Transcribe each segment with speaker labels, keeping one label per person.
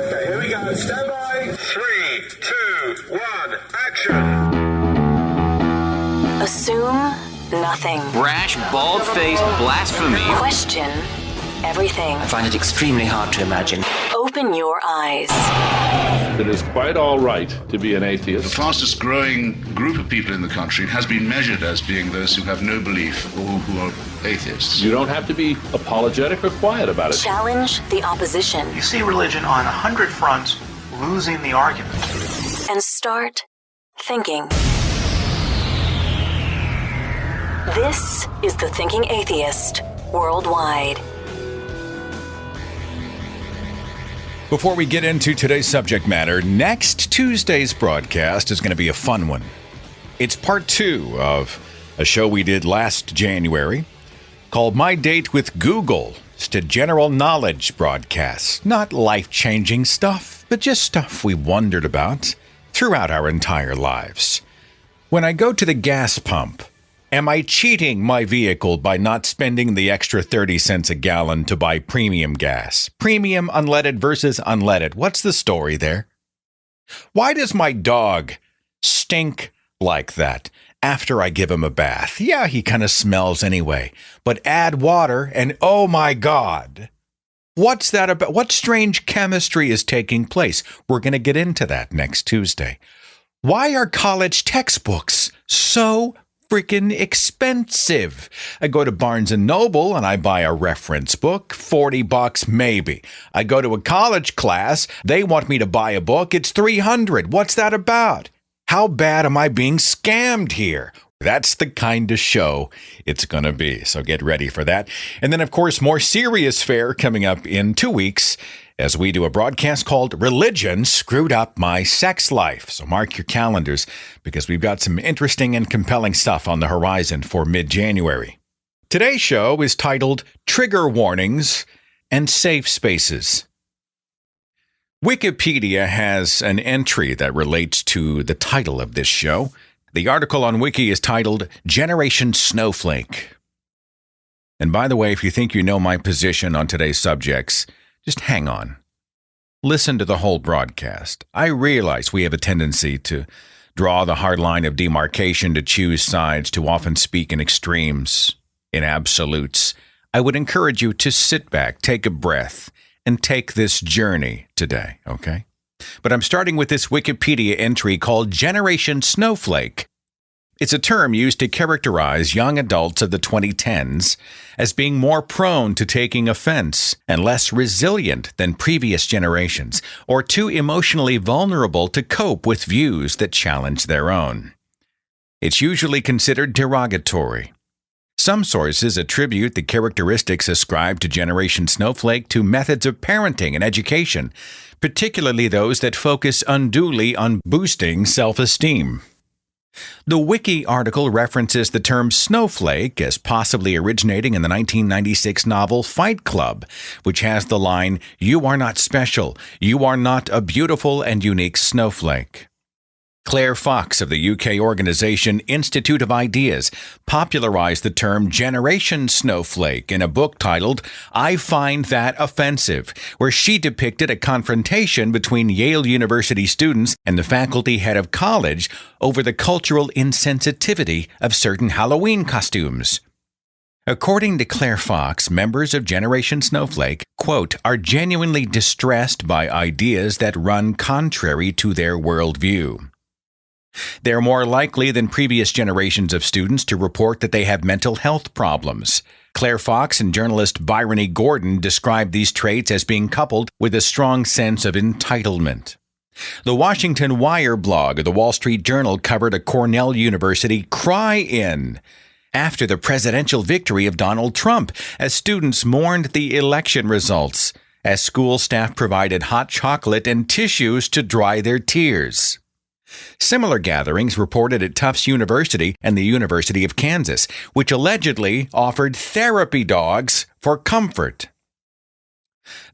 Speaker 1: Okay, here we go. Stand by. 3, 2, 1, action.
Speaker 2: Assume nothing.
Speaker 3: Brash, bald-faced blasphemy.
Speaker 2: Question everything.
Speaker 4: I find it extremely hard to imagine.
Speaker 2: Open your eyes.
Speaker 5: It is quite all right to be an atheist.
Speaker 6: The fastest growing group of people in the country has been measured as being those who have no belief or who are atheists.
Speaker 5: You don't have to be apologetic or quiet about it.
Speaker 2: Challenge the opposition.
Speaker 7: You see religion on 100 fronts losing the argument.
Speaker 2: And start thinking. This is The Thinking Atheist Worldwide.
Speaker 8: Before we get into today's subject matter, next Tuesday's broadcast is going to be a fun one. It's part 2 of a show we did last January called My Date with Google. It's a general knowledge broadcast. Not life-changing stuff, but just stuff we wondered about throughout our entire lives. When I go to the gas pump, am I cheating my vehicle by not spending the extra 30 cents a gallon to buy premium gas? Premium unleaded versus unleaded. What's the story there? Why does my dog stink like that after I give him a bath? Yeah, he kind of smells anyway. But add water and oh my God. What's that about? What strange chemistry is taking place? We're going to get into that next Tuesday. Why are college textbooks so freaking expensive? I go to Barnes & Noble and I buy a reference book, $40 maybe. I go to a college class, they want me to buy a book, it's $300. What's that about? How bad am I being scammed here? That's the kind of show it's going to be, so get ready for that. And then, of course, more serious fare coming up in 2 weeks as we do a broadcast called Religion Screwed Up My Sex Life. So mark your calendars because we've got some interesting and compelling stuff on the horizon for mid-January. Today's show is titled Trigger Warnings and Safe Spaces. Wikipedia has an entry that relates to the title of this show. The article on Wiki is titled Generation Snowflake. And by the way, if you think you know my position on today's subjects, just hang on. Listen to the whole broadcast. I realize we have a tendency to draw the hard line of demarcation, to choose sides, to often speak in extremes, in absolutes. I would encourage you to sit back, take a breath, and take this journey today, okay? But I'm starting with this Wikipedia entry called Generation Snowflake. It's a term used to characterize young adults of the 2010s as being more prone to taking offense and less resilient than previous generations, or too emotionally vulnerable to cope with views that challenge their own. It's usually considered derogatory. Some sources attribute the characteristics ascribed to Generation Snowflake to methods of parenting and education, particularly those that focus unduly on boosting self-esteem. The Wiki article references the term snowflake as possibly originating in the 1996 novel Fight Club, which has the line, "You are not special, you are not a beautiful and unique snowflake." Claire Fox of the UK organization Institute of Ideas popularized the term Generation Snowflake in a book titled I Find That Offensive, where she depicted a confrontation between Yale University students and the faculty head of college over the cultural insensitivity of certain Halloween costumes. According to Claire Fox, members of Generation Snowflake, quote, are genuinely distressed by ideas that run contrary to their worldview. They're more likely than previous generations of students to report that they have mental health problems. Claire Fox and journalist Bryony Gordon described these traits as being coupled with a strong sense of entitlement. The Washington Wire blog of the Wall Street Journal covered a Cornell University cry-in after the presidential victory of Donald Trump as students mourned the election results, as school staff provided hot chocolate and tissues to dry their tears. Similar gatherings reported at Tufts University and the University of Kansas, which allegedly offered therapy dogs for comfort.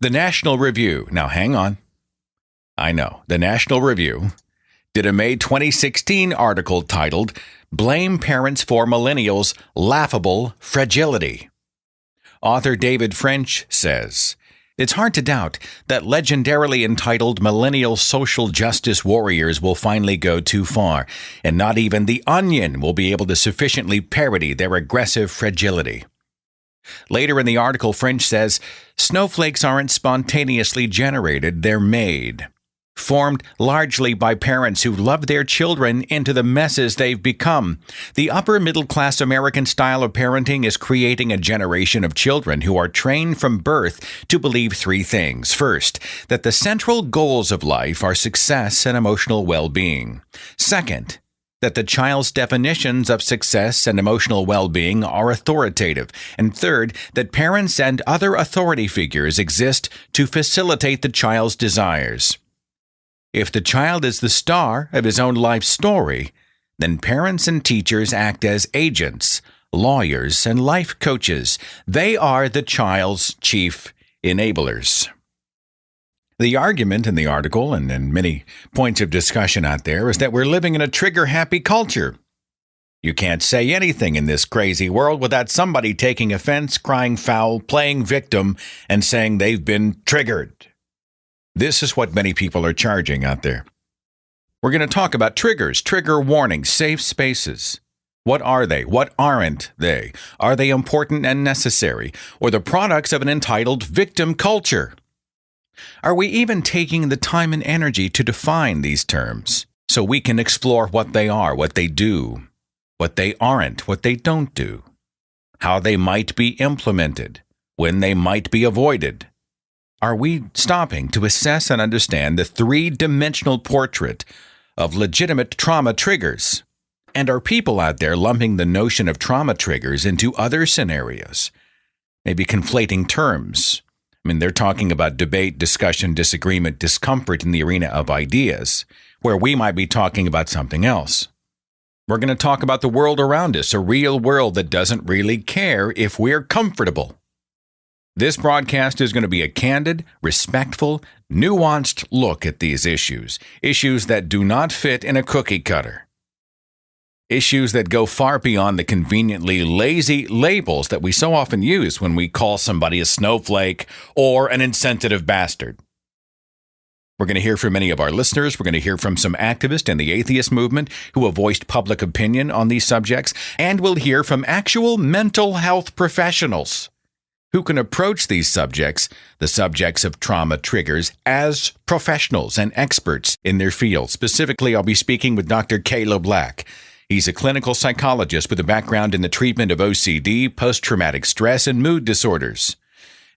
Speaker 8: The National Review, now hang on. I know, the National Review did a May 2016 article titled, Blame Parents for Millennials' Laughable Fragility. Author David French says, It's hard to doubt that legendarily entitled millennial social justice warriors will finally go too far, and not even The Onion will be able to sufficiently parody their aggressive fragility. Later in the article, French says, snowflakes aren't spontaneously generated, they're made. Formed largely by parents who love their children into the messes they've become. The upper middle class American style of parenting is creating a generation of children who are trained from birth to believe three things. First, that the central goals of life are success and emotional well-being. Second, that the child's definitions of success and emotional well-being are authoritative. And third, that parents and other authority figures exist to facilitate the child's desires. If the child is the star of his own life story, then parents and teachers act as agents, lawyers, and life coaches. They are the child's chief enablers. The argument in the article, and in many points of discussion out there, is that we're living in a trigger-happy culture. You can't say anything in this crazy world without somebody taking offense, crying foul, playing victim, and saying they've been triggered. This is what many people are charging out there. We're going to talk about triggers, trigger warnings, safe spaces. What are they? What aren't they? Are they important and necessary, or the products of an entitled victim culture? Are we even taking the time and energy to define these terms so we can explore what they are, what they do, what they aren't, what they don't do, how they might be implemented, when they might be avoided? Are we stopping to assess and understand the three-dimensional portrait of legitimate trauma triggers? And are people out there lumping the notion of trauma triggers into other scenarios? Maybe conflating terms. I mean, they're talking about debate, discussion, disagreement, discomfort in the arena of ideas, where we might be talking about something else. We're going to talk about the world around us, a real world that doesn't really care if we're comfortable. This broadcast is going to be a candid, respectful, nuanced look at these issues that do not fit in a cookie cutter, issues that go far beyond the conveniently lazy labels that we so often use when we call somebody a snowflake or an insensitive bastard. We're going to hear from many of our listeners. We're going to hear from some activists in the atheist movement who have voiced public opinion on these subjects, and we'll hear from actual mental health professionals who can approach these subjects, the subjects of trauma triggers, as professionals and experts in their field. Specifically, I'll be speaking with Dr. Caleb Black. He's a clinical psychologist with a background in the treatment of OCD, post-traumatic stress, and mood disorders.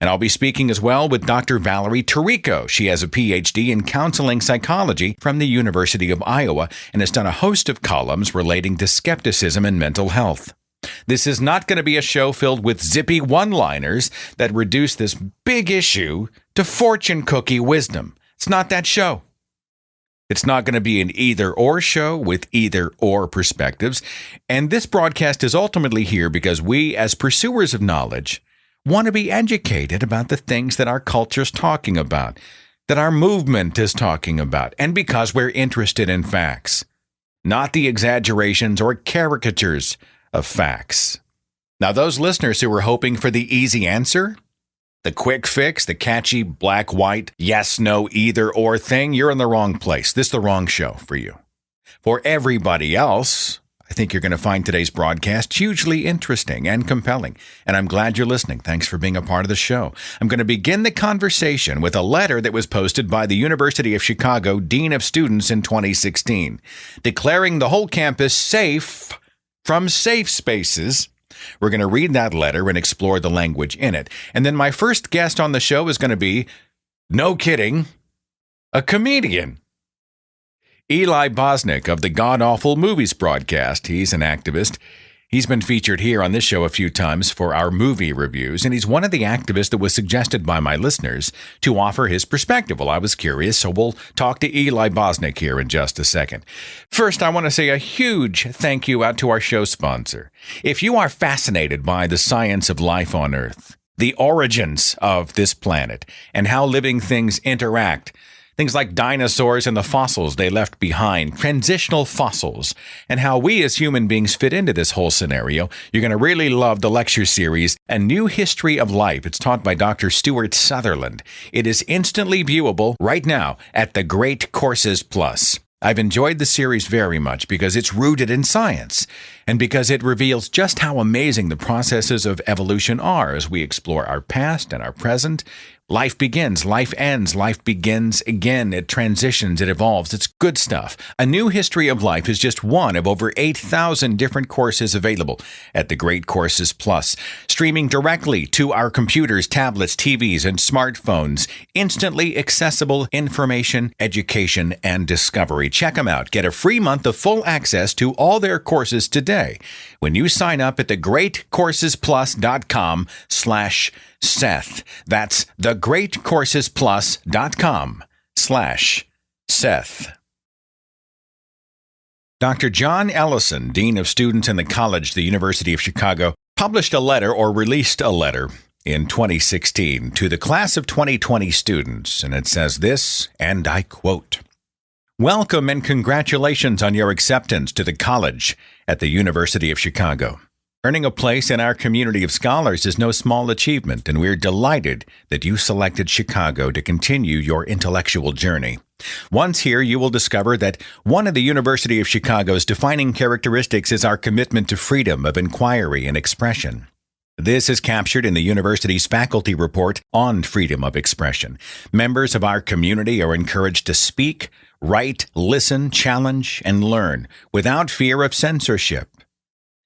Speaker 8: And I'll be speaking as well with Dr. Valerie Tarico. She has a Ptsd in counseling psychology from the University of Iowa and has done a host of columns relating to skepticism and mental health. This is not going to be a show filled with zippy one-liners that reduce this big issue to fortune cookie wisdom. It's not that show. It's not going to be an either-or show with either-or perspectives. And this broadcast is ultimately here because we, as pursuers of knowledge, want to be educated about the things that our culture's talking about, that our movement is talking about, and because we're interested in facts, not the exaggerations or caricatures of facts. Now, those listeners who were hoping for the easy answer, the quick fix, the catchy black-white, yes, no, either-or thing, you're in the wrong place. This is the wrong show for you. For everybody else, I think you're going to find today's broadcast hugely interesting and compelling, and I'm glad you're listening. Thanks for being a part of the show. I'm going to begin the conversation with a letter that was posted by the University of Chicago Dean of Students in 2016, declaring the whole campus safe from safe spaces. We're going to read that letter and explore the language in it. And then my first guest on the show is going to be, no kidding, a comedian. Eli Bosnick of the God Awful Movies broadcast. He's an activist. He's been featured here on this show a few times for our movie reviews, and he's one of the activists that was suggested by my listeners to offer his perspective. Well, I was curious, so we'll talk to Eli Bosnick here in just a second. First, I want to say a huge thank you out to our show sponsor. If you are fascinated by the science of life on Earth, the origins of this planet, and how living things interact, Things like dinosaurs and the fossils they left behind, transitional fossils, and how we as human beings fit into this whole scenario. You're going to really love the lecture series, A New History of Life. It's taught by Dr. Stuart Sutherland. It is instantly viewable right now at the Great Courses Plus. I've enjoyed the series very much because it's rooted in science and because it reveals just how amazing the processes of evolution are as we explore our past and our present. Life begins, life ends, life begins again. It transitions, it evolves. It's good stuff. A New History of Life is just one of over 8,000 different courses available at the Great Courses Plus, streaming directly to our computers, tablets, TVs, and smartphones. Instantly accessible information, education, and discovery. Check them out. Get a free month of full access to all their courses today when you sign up at thegreatcoursesplus.com/Seth. That's thegreatcoursesplus.com/Seth. Dr. John Ellison, Dean of Students in the College, the University of Chicago, published a letter or released a letter in 2016 to the class of 2020 students, and it says this, and I quote, "Welcome and congratulations on your acceptance to the college at the University of Chicago. Earning a place in our community of scholars is no small achievement, and we're delighted that you selected Chicago to continue your intellectual journey. Once here, you will discover that one of the University of Chicago's defining characteristics is our commitment to freedom of inquiry and expression. This is captured in the university's faculty report on freedom of expression. Members of our community are encouraged to speak, write, listen, challenge, and learn without fear of censorship.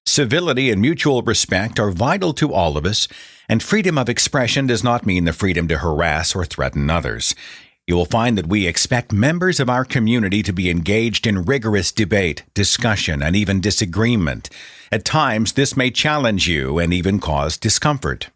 Speaker 8: Civility and mutual respect are vital to all of us, and freedom of expression does not mean the freedom to harass or threaten others. You will find that we expect members of our community to be engaged in rigorous debate, discussion, and even disagreement. At times, this may challenge you and even cause discomfort.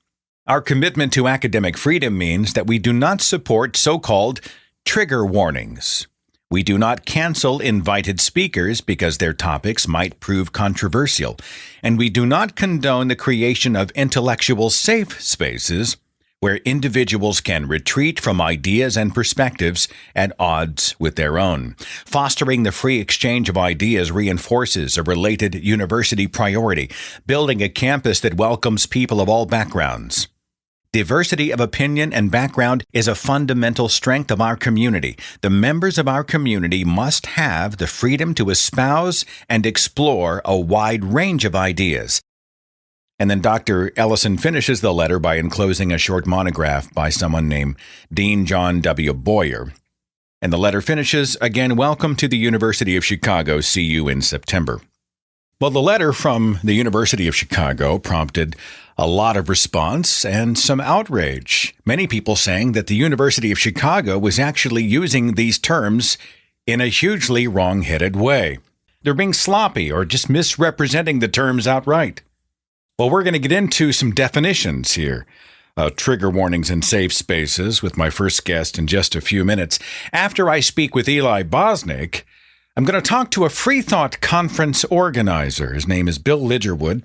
Speaker 8: Our commitment to academic freedom means that we do not support so-called trigger warnings. We do not cancel invited speakers because their topics might prove controversial, and we do not condone the creation of intellectual safe spaces where individuals can retreat from ideas and perspectives at odds with their own. Fostering the free exchange of ideas reinforces a related university priority, building a campus that welcomes people of all backgrounds. Diversity of opinion and background is a fundamental strength of our community. The members of our community must have the freedom to espouse and explore a wide range of ideas." And then Dr. Ellison finishes the letter by enclosing a short monograph by someone named Dean John W. Boyer. And the letter finishes, "Again, welcome to the University of Chicago. See you in September." Well, the letter from the University of Chicago prompted a lot of response and some outrage. Many people saying that the University of Chicago was actually using these terms in a hugely wrong-headed way. They're being sloppy or just misrepresenting the terms outright. Well, we're going to get into some definitions here. Trigger warnings and safe spaces with my first guest in just a few minutes. After I speak with Eli Bosnick, I'm going to talk to a freethought conference organizer. His name is Bill Lidgerwood.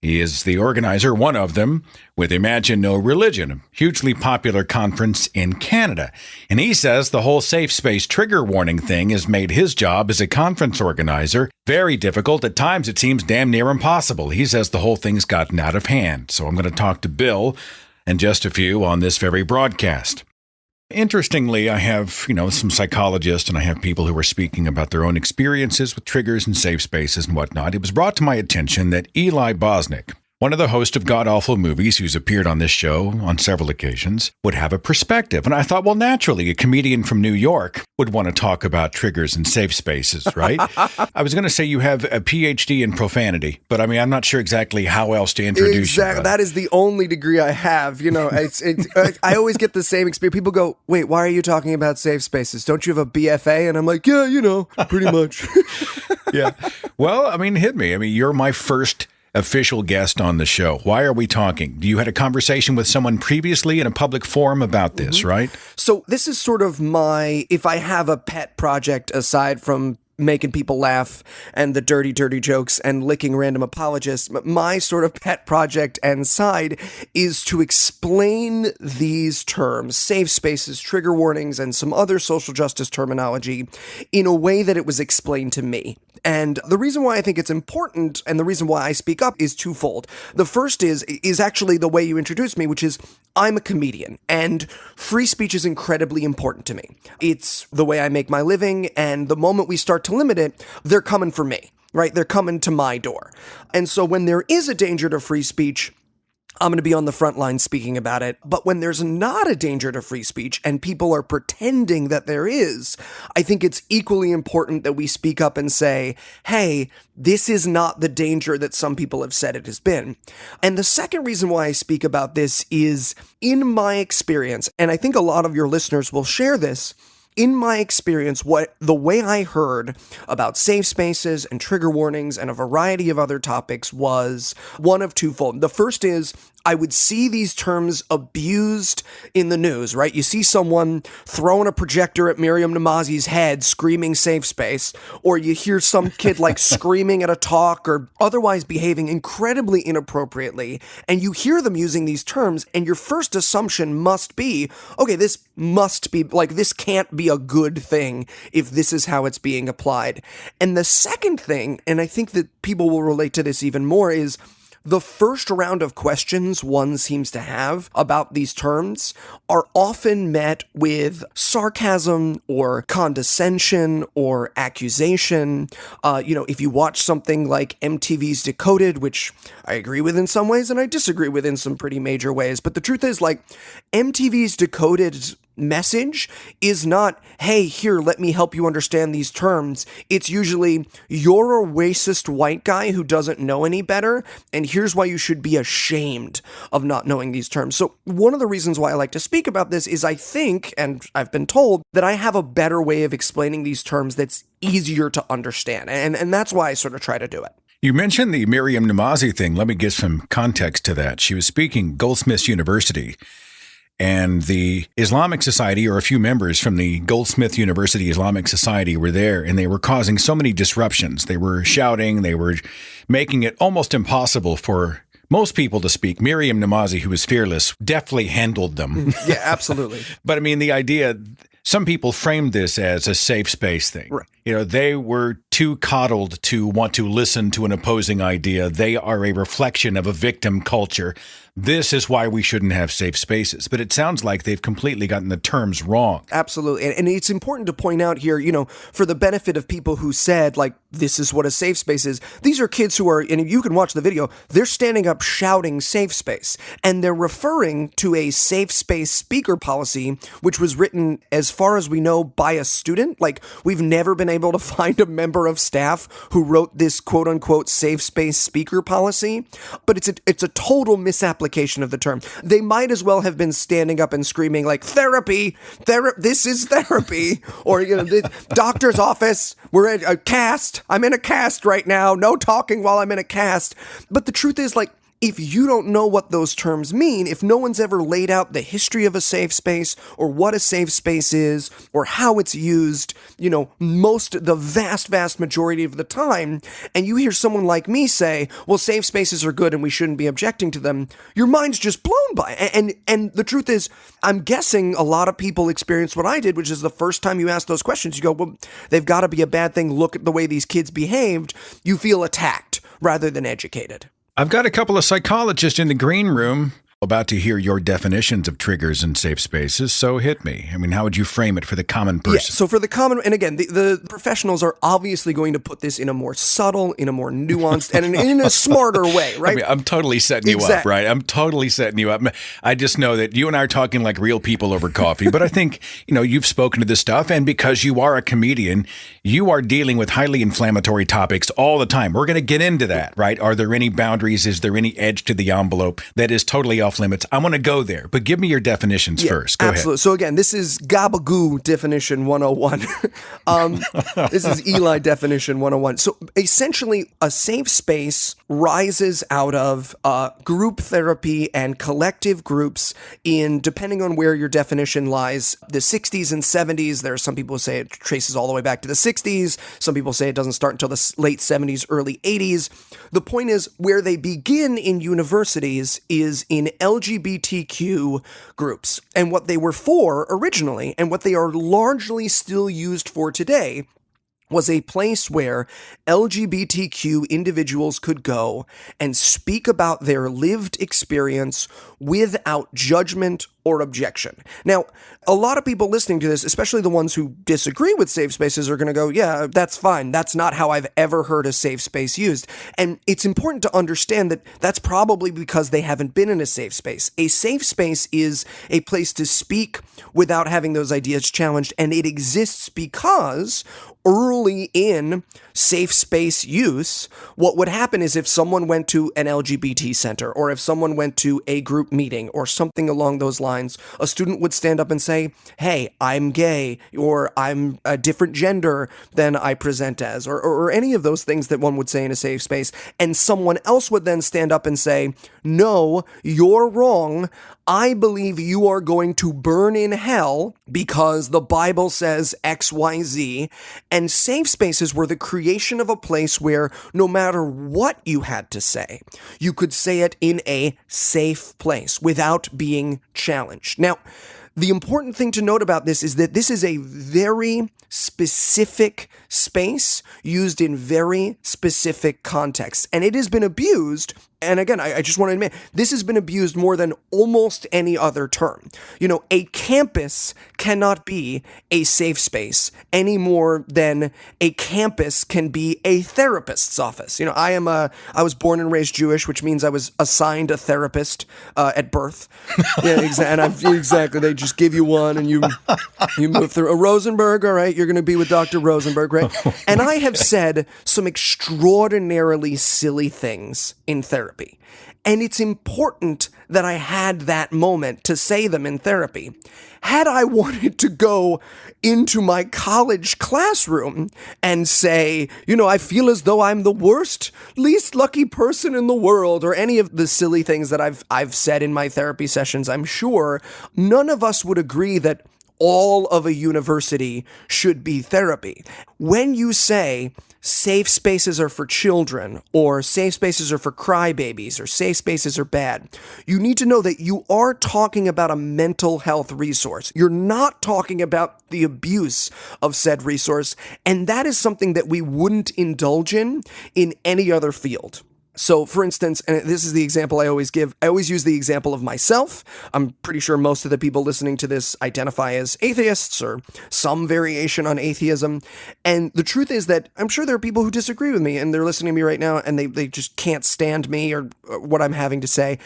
Speaker 8: He is the organizer, one of them, with Imagine No Religion, a hugely popular conference in Canada. And he says the whole safe space trigger warning thing has made his job as a conference organizer very difficult. At times, it seems damn near impossible. He says the whole thing's gotten out of hand. So I'm going to talk to Bill and just a few on this very broadcast. Interestingly, I have, some psychologists and I have people who are speaking about their own experiences with triggers and safe spaces and whatnot. It was brought to my attention that Eli Bosnick, one of the hosts of God Awful Movies who's appeared on this show on several occasions, would have a perspective. And I thought, well, naturally, a comedian from New York would want to talk about triggers and safe spaces, right? I was going to say you have a PhD in profanity, but I'm not sure exactly how else to introduce you.
Speaker 9: Exactly. That is the only degree I have. I always get the same experience. People go, wait, why are you talking about safe spaces? Don't you have a BFA? And I'm like, yeah, pretty much.
Speaker 8: Yeah. Well, hit me. You're my first official guest on the show. Why are we talking? You had a conversation with someone previously in a public forum about this, right?
Speaker 9: So this is sort of if I have a pet project aside from making people laugh and the dirty, dirty jokes and licking random apologists. My sort of pet project and side is to explain these terms, safe spaces, trigger warnings, and some other social justice terminology in a way that it was explained to me. And the reason why I think it's important and the reason why I speak up is twofold. The first is actually the way you introduced me, which is I'm a comedian and free speech is incredibly important to me. It's the way I make my living, and the moment we start to limit it, they're coming for me, right? They're coming to my door. And so when there is a danger to free speech, I'm going to be on the front line speaking about it. But when there's not a danger to free speech and people are pretending that there is, I think it's equally important that we speak up and say, hey, this is not the danger that some people have said it has been. And the second reason why I speak about this is, in my experience, and I think a lot of your listeners will share this, in my experience, the way I heard about safe spaces and trigger warnings and a variety of other topics was one of twofold. The first is I would see these terms abused in the news, right? You see someone throwing a projector at Miriam Namazi's head, screaming safe space, or you hear some kid like screaming at a talk or otherwise behaving incredibly inappropriately, and you hear them using these terms, and your first assumption must be, okay, this must be, like, this can't be a good thing if this is how it's being applied. And the second thing, and I think that people will relate to this even more, is the first round of questions one seems to have about these terms are often met with sarcasm or condescension or accusation. If you watch something like MTV's Decoded, which I agree with in some ways and I disagree with in some pretty major ways, but the truth is, like, MTV's Decoded message is not, hey, here, let me help you understand these terms. It's usually, you're a racist white guy who doesn't know any better, and here's why you should be ashamed of not knowing these terms. So one of the reasons why I like to speak about this is I think, and I've been told, that I have a better way of explaining these terms that's easier to understand, and that's why I sort of try to do it.
Speaker 8: You mentioned the Miriam Namazi thing. Let me give some context to that. She was speaking Goldsmiths University, and the Islamic Society, or a few members from the Goldsmith University Islamic Society, were there, and they were causing so many disruptions. They were shouting, they were making it almost impossible for most people to speak. Miriam Namazi, who was fearless, deftly handled them.
Speaker 9: Yeah, absolutely.
Speaker 8: But I mean, the idea, some people framed this as a safe space thing.
Speaker 9: Right.
Speaker 8: They were too coddled to want to listen to an opposing idea. They are a reflection of a victim culture. This is why we shouldn't have safe spaces. But it sounds like they've completely gotten the terms wrong.
Speaker 9: Absolutely. And it's important to point out here, for the benefit of people who said, like, this is what a safe space is. These are kids who are, and you can watch the video, they're standing up shouting safe space. And they're referring to a safe space speaker policy, which was written, as far as we know, by a student. Like, we've never been able to find a member of staff who wrote this quote unquote safe space speaker policy. But it's a total misapplication of the term. They might as well have been standing up and screaming like, therapy, this is therapy, or the doctor's office, we're in a cast, I'm in a cast right now, no talking while I'm in a cast. But the truth is, like, if you don't know what those terms mean, if no one's ever laid out the history of a safe space or what a safe space is or how it's used, the vast majority of the time, and you hear someone like me say, well, safe spaces are good and we shouldn't be objecting to them, your mind's just blown by it. And the truth is, I'm guessing a lot of people experience what I did, which is the first time you ask those questions, you go, well, they've got to be a bad thing. Look at the way these kids behaved. You feel attacked rather than educated.
Speaker 8: I've got a couple of psychologists in the green room about to hear your definitions of triggers and safe spaces, so hit me. I mean, how would you frame it for the common person?
Speaker 9: Yeah, so for the common, and again, the professionals are obviously going to put this in a more subtle, in a more nuanced, and in a smarter way, right?
Speaker 8: I mean, I'm totally setting you up, right? I'm totally setting you up. I just know that you and I are talking like real people over coffee, but I think, you've spoken to this stuff, and because you are a comedian, you are dealing with highly inflammatory topics all the time. We're going to get into that, right? Are there any boundaries? Is there any edge to the envelope that is totally off limits. I want to go there, but give me your definitions first. Go
Speaker 9: absolutely.
Speaker 8: ahead.
Speaker 9: So again, this is Gabagoo definition 101. This is Eli definition 101. So essentially, a safe space rises out of group therapy and collective groups in, depending on where your definition lies, the 60s and 70s. There are some people who say it traces all the way back to the 60s. Some people say it doesn't start until the late 70s, early 80s. The point is, where they begin in universities is in LGBTQ groups. And what they were for originally, and what they are largely still used for today, was a place where LGBTQ individuals could go and speak about their lived experience without judgment or objection. Now, a lot of people listening to this, especially the ones who disagree with safe spaces, are going to go, yeah, that's fine. That's not how I've ever heard a safe space used. And it's important to understand that that's probably because they haven't been in a safe space. A safe space is a place to speak without having those ideas challenged, and it exists because early in safe space use, what would happen is if someone went to an LGBT center, or if someone went to a group meeting or something along those lines, a student would stand up and say, hey, I'm gay, or I'm a different gender than I present as, or any of those things that one would say in a safe space. And someone else would then stand up and say, no, you're wrong. I believe you are going to burn in hell because the Bible says X, Y, Z. And safe spaces were the creation of a place where no matter what you had to say, you could say it in a safe place without being challenged. Now, the important thing to note about this is that this is a very specific space used in very specific contexts, and it has been abused. And again, I just want to admit, this has been abused more than almost any other term. You know, a campus cannot be a safe space any more than a campus can be a therapist's office. You know, I was born and raised Jewish, which means I was assigned a therapist at birth. Yeah, exactly. They just give you one, and you move through a Rosenberg. All right, you're going to be with Dr. Rosenberg, right? And I have said some extraordinarily silly things in therapy. And it's important that I had that moment to say them in therapy. Had I wanted to go into my college classroom and say, you know, I feel as though I'm the worst, least lucky person in the world, or any of the silly things that I've said in my therapy sessions, I'm sure none of us would agree that all of a university should be therapy. When you say safe spaces are for children, or safe spaces are for crybabies, or safe spaces are bad, you need to know that you are talking about a mental health resource. You're not talking about the abuse of said resource, and that is something that we wouldn't indulge in any other field. So, for instance, and this is the example I always give, I always use the example of myself. I'm pretty sure most of the people listening to this identify as atheists or some variation on atheism. And the truth is that I'm sure there are people who disagree with me, and they're listening to me right now, and they just can't stand me or what I'm having to say.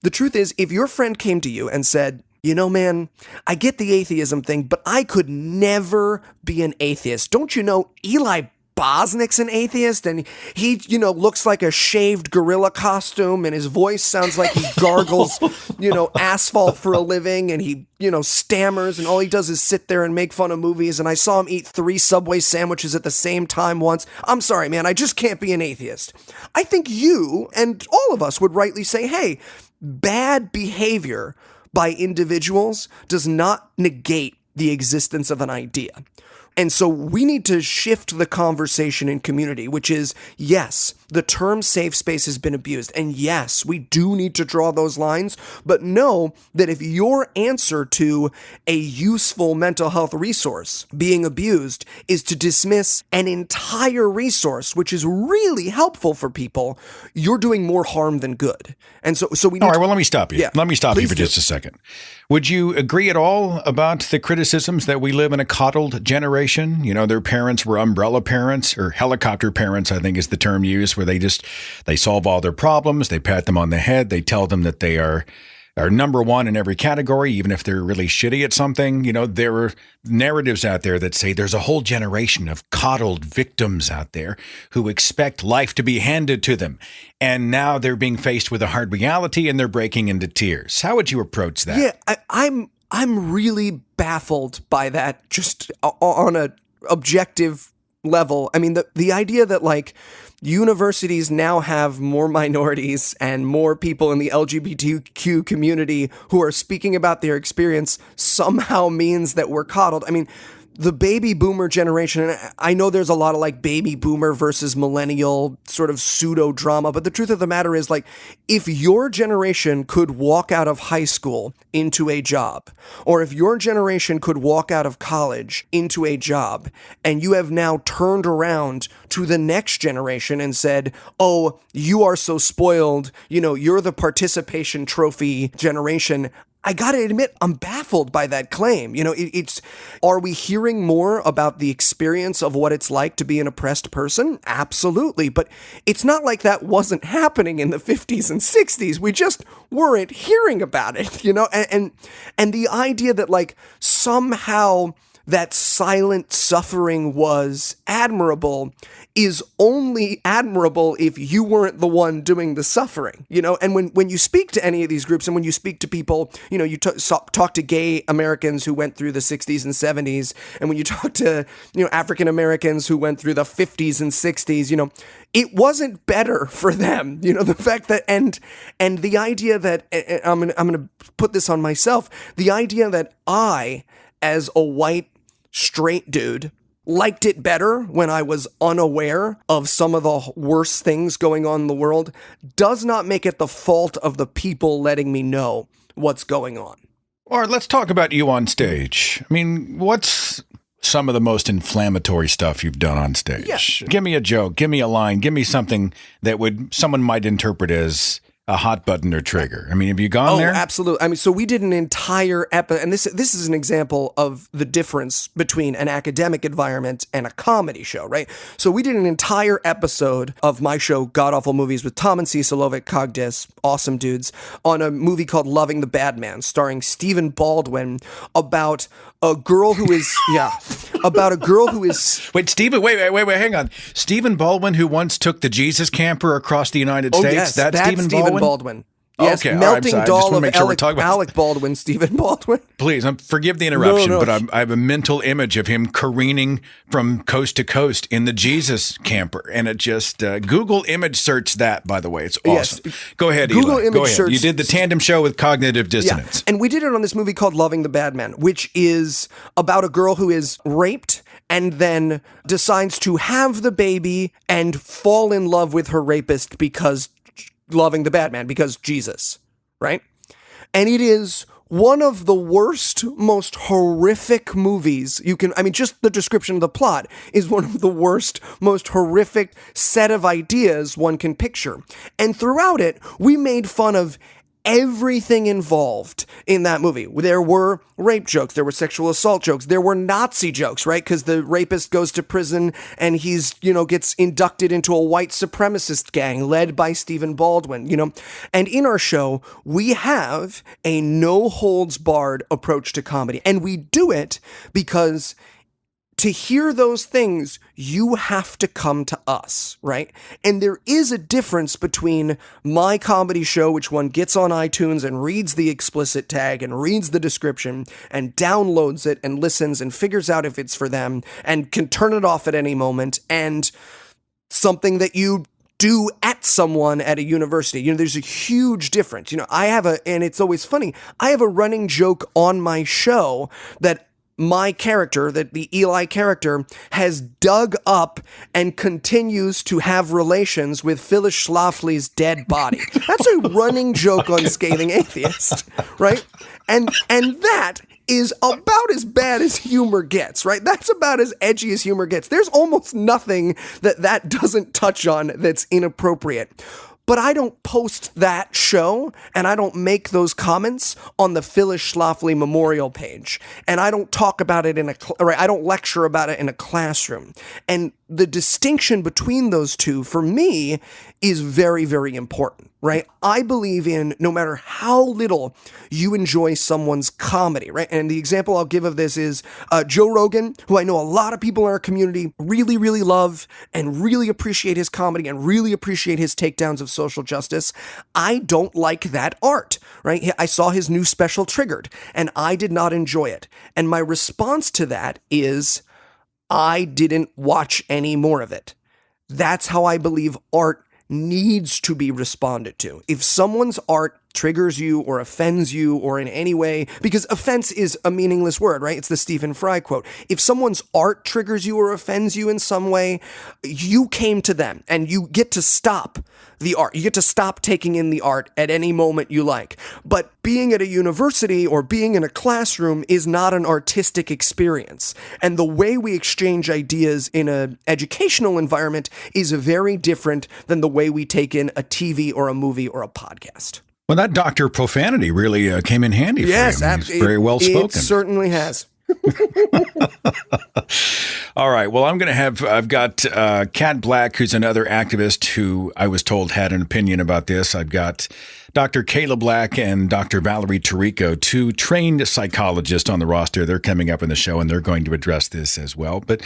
Speaker 9: The truth is, if your friend came to you and said, you know, man, I get the atheism thing, but I could never be an atheist. Don't you know Eli Bosnick's an atheist, and he, you know, looks like a shaved gorilla costume, and his voice sounds like he gargles, you know, asphalt for a living, and he, you know, stammers, and all he does is sit there and make fun of movies, and I saw him eat 3 Subway sandwiches at the same time once. I'm sorry, man, I just can't be an atheist. I think you and all of us would rightly say, hey, bad behavior by individuals does not negate the existence of an idea. And so we need to shift the conversation in community, which is, yes, the term safe space has been abused. And yes, we do need to draw those lines, but know that if your answer to a useful mental health resource being abused is to dismiss an entire resource, which is really helpful for people, you're doing more harm than good. And so we need
Speaker 8: All right, well, let me stop you.
Speaker 9: Yeah,
Speaker 8: let me stop you
Speaker 9: please
Speaker 8: for
Speaker 9: do.
Speaker 8: just a second. Would you agree at all about the criticisms that we live in a coddled generation? You know, their parents were umbrella parents, or helicopter parents, I think is the term used, where they solve all their problems. They pat them on the head. They tell them that they are are number one in every category, even if they're really shitty at something. You know, there are narratives out there that say there's a whole generation of coddled victims out there who expect life to be handed to them. And now they're being faced with a hard reality and they're breaking into tears. How would you approach that?
Speaker 9: Yeah, I'm really baffled by that, just on a objective level. I mean, the idea that like universities now have more minorities and more people in the LGBTQ community who are speaking about their experience somehow means that we're coddled. I mean, the baby boomer generation, and I know there's a lot of like baby boomer versus millennial sort of pseudo drama, but the truth of the matter is, like, if your generation could walk out of high school into a job, or if your generation could walk out of college into a job, and you have now turned around to the next generation and said, oh, you are so spoiled, you know, you're the participation trophy generation, I gotta admit, I'm baffled by that claim. You know, are we hearing more about the experience of what it's like to be an oppressed person? Absolutely. But it's not like that wasn't happening in the 50s and 60s. We just weren't hearing about it, you know? And the idea that like somehow that silent suffering was admirable is only admirable if you weren't the one doing the suffering, you know? And when you speak to any of these groups and when you speak to people, you know, you talk to gay Americans who went through the 60s and 70s, and when you talk to, you know, African Americans who went through the 50s and 60s, you know, it wasn't better for them. You know, the fact that, and the idea that, I'm going to put this on myself, the idea that I, as a white straight dude, liked it better when I was unaware of some of the worst things going on in the world does not make it the fault of the people letting me know what's going on.
Speaker 8: Or let's talk about you on stage. I mean, what's some of the most inflammatory stuff you've done on stage?
Speaker 9: Yeah.
Speaker 8: Give me a joke, give me a line, give me something that someone might interpret as a hot button or trigger. I mean, have you gone there?
Speaker 9: Oh, absolutely. I mean, so we did an entire episode, and this is an example of the difference between an academic environment and a comedy show, right? So we did an entire episode of my show, God Awful Movies, with Tom and Cecil Lovick, Cogdis, awesome dudes, on a movie called Loving the Bad Man, starring Stephen Baldwin, about a girl who is,
Speaker 8: Wait, Stephen, wait, hang on. Stephen Baldwin, who once took the Jesus camper across the United States?
Speaker 9: Yes,
Speaker 8: that's Stephen
Speaker 9: Baldwin? Yes,
Speaker 8: okay,
Speaker 9: melting
Speaker 8: right,
Speaker 9: doll of
Speaker 8: sure
Speaker 9: Alec Baldwin, Stephen Baldwin.
Speaker 8: Please, forgive the interruption,
Speaker 9: No.
Speaker 8: but I have a mental image of him careening from coast to coast in the Jesus camper, and it just Google image search that. By the way, it's awesome. Yes. Go ahead,
Speaker 9: Google
Speaker 8: Eli.
Speaker 9: image
Speaker 8: Go ahead.
Speaker 9: search.
Speaker 8: You did the tandem show with Cognitive Dissonance,
Speaker 9: and we did it on this movie called Loving the Bad Man, which is about a girl who is raped and then decides to have the baby and fall in love with her rapist because loving the bad man, because Jesus. Right? And it is one of the worst, most horrific movies you can, I mean, just the description of the plot is one of the worst, most horrific set of ideas one can picture. And throughout it, we made fun of everything involved in that movie. There were rape jokes, there were sexual assault jokes, there were Nazi jokes, right? Because the rapist goes to prison and he's, you know, gets inducted into a white supremacist gang led by Stephen Baldwin, you know. And in our show, we have a no-holds-barred approach to comedy. And we do it because to hear those things, you have to come to us, right? And there is a difference between my comedy show, which one gets on iTunes and reads the explicit tag and reads the description and downloads it and listens and figures out if it's for them and can turn it off at any moment, and something that you do at someone at a university. You know, there's a huge difference. You know, and it's always funny, I have a running joke on my show that my character, that the Eli character, has dug up and continues to have relations with Phyllis Schlafly's dead body. That's a running joke on Scathing Atheist, right? And that is about as bad as humor gets, right? That's about as edgy as humor gets. There's almost nothing that doesn't touch on that's inappropriate. But I don't post that show, and I don't make those comments on the Phyllis Schlafly memorial page, and I don't talk about it I don't lecture about it in a classroom. And the distinction between those two, for me, is very, very important, right? I believe in no matter how little you enjoy someone's comedy, right? And the example I'll give of this is Joe Rogan, who I know a lot of people in our community really, really love and really appreciate his comedy and really appreciate his takedowns of social justice. I don't like that art, right? I saw his new special Triggered, and I did not enjoy it. And my response to that is, I didn't watch any more of it. That's how I believe art needs to be responded to. If someone's art triggers you or offends you or in any way, because offense is a meaningless word, right? It's the Stephen Fry quote. If someone's art triggers you or offends you in some way, you came to them and you get to stop the art. You get to stop taking in the art at any moment you like. But being at a university or being in a classroom is not an artistic experience. And the way we exchange ideas in an educational environment is very different than the way we take in a TV or a movie or a podcast.
Speaker 8: Well, that Dr. Profanity really came in handy for him.
Speaker 9: Yes,
Speaker 8: absolutely. Very well spoken.
Speaker 9: It certainly has.
Speaker 8: All right. Well, I've got Kat Black, who's another activist who I was told had an opinion about this. I've got Dr. Kayla Black and Dr. Valerie Tarico, two trained psychologists on the roster. They're coming up in the show and they're going to address this as well. But,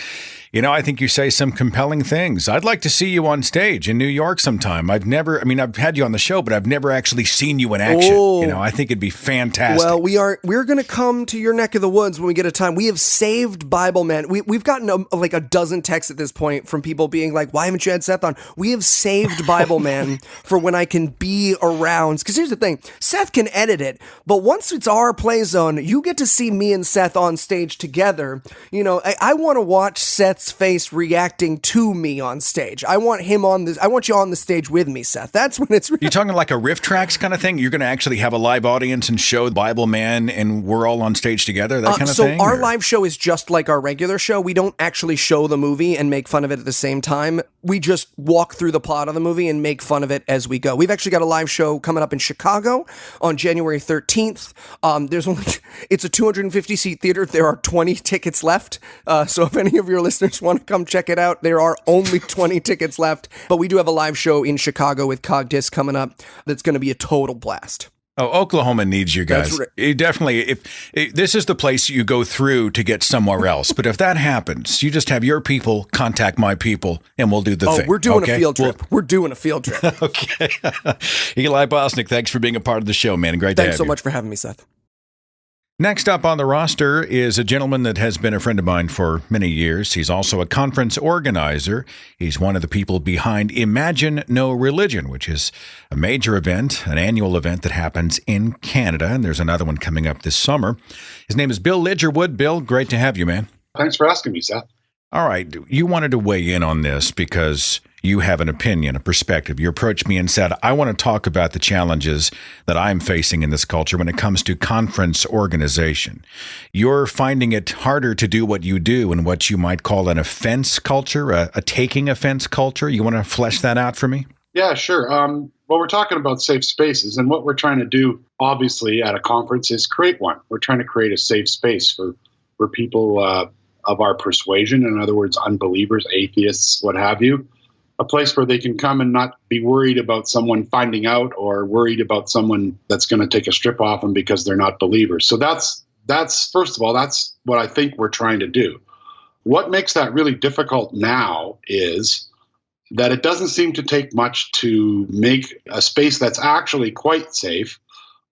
Speaker 8: I think you say some compelling things. I'd like to see you on stage in New York sometime. I've had you on the show, but I've never actually seen you in action.
Speaker 9: Oh.
Speaker 8: I think it'd be fantastic.
Speaker 9: Well, we're going to come to your neck of the woods when we get a time. We have saved Bible Man. We've gotten a dozen texts at this point from people being like, why haven't you had Seth on? We have saved Bible Man for when I can be around. Because here's the thing, Seth can edit it, but once it's our play zone, you get to see me and Seth on stage together. I want to watch Seth's face reacting to me on stage. I want him on this. I want you on the stage with me, Seth. That's when it's.
Speaker 8: You're talking like a riff tracks kind of thing? You're going to actually have a live audience and show Bible Man and we're all on stage together, that kind of thing?
Speaker 9: So our live show is just like our regular show. We don't actually show the movie and make fun of it at the same time. We just walk through the plot of the movie and make fun of it as we go. We've actually got a live show coming up in Chicago on January 13th. It's a 250-seat theater. There are 20 tickets left. So if any of your listeners want to come check it out, there are only 20 tickets left. But we do have a live show in Chicago with Cogdis coming up that's going to be a total blast.
Speaker 8: Oh, Oklahoma needs you guys.
Speaker 9: That's right.
Speaker 8: It definitely, if this is the place you go through to get somewhere else. But if that happens, you just have your people contact my people and we'll do the thing.
Speaker 9: We're doing a field trip. We're doing a field trip.
Speaker 8: Okay. Eli Bosnick, thanks for being a part of the show, man. Great to have you.
Speaker 9: Thanks so much for having me, Seth.
Speaker 8: Next up on the roster is a gentleman that has been a friend of mine for many years. He's also a conference organizer. He's one of the people behind Imagine No Religion, which is a major event, an annual event that happens in Canada. And there's another one coming up this summer. His name is Bill Lidgerwood. Bill, great to have you, man.
Speaker 10: Thanks for asking me, Seth.
Speaker 8: All right. You wanted to weigh in on this because you have an opinion, a perspective. You approached me and said, I want to talk about the challenges that I'm facing in this culture when it comes to conference organization. You're finding it harder to do what you do in what you might call an offense culture, a taking offense culture. You want to flesh that out for me?
Speaker 10: Yeah, sure. Well, we're talking about safe spaces, and what we're trying to do, obviously, at a conference is create one. We're trying to create a safe space for people of our persuasion, in other words, unbelievers, atheists, what have you. A place where they can come and not be worried about someone finding out or worried about someone that's going to take a strip off them because they're not believers. So that's first of all, that's what I think we're trying to do. What makes that really difficult now is that it doesn't seem to take much to make a space that's actually quite safe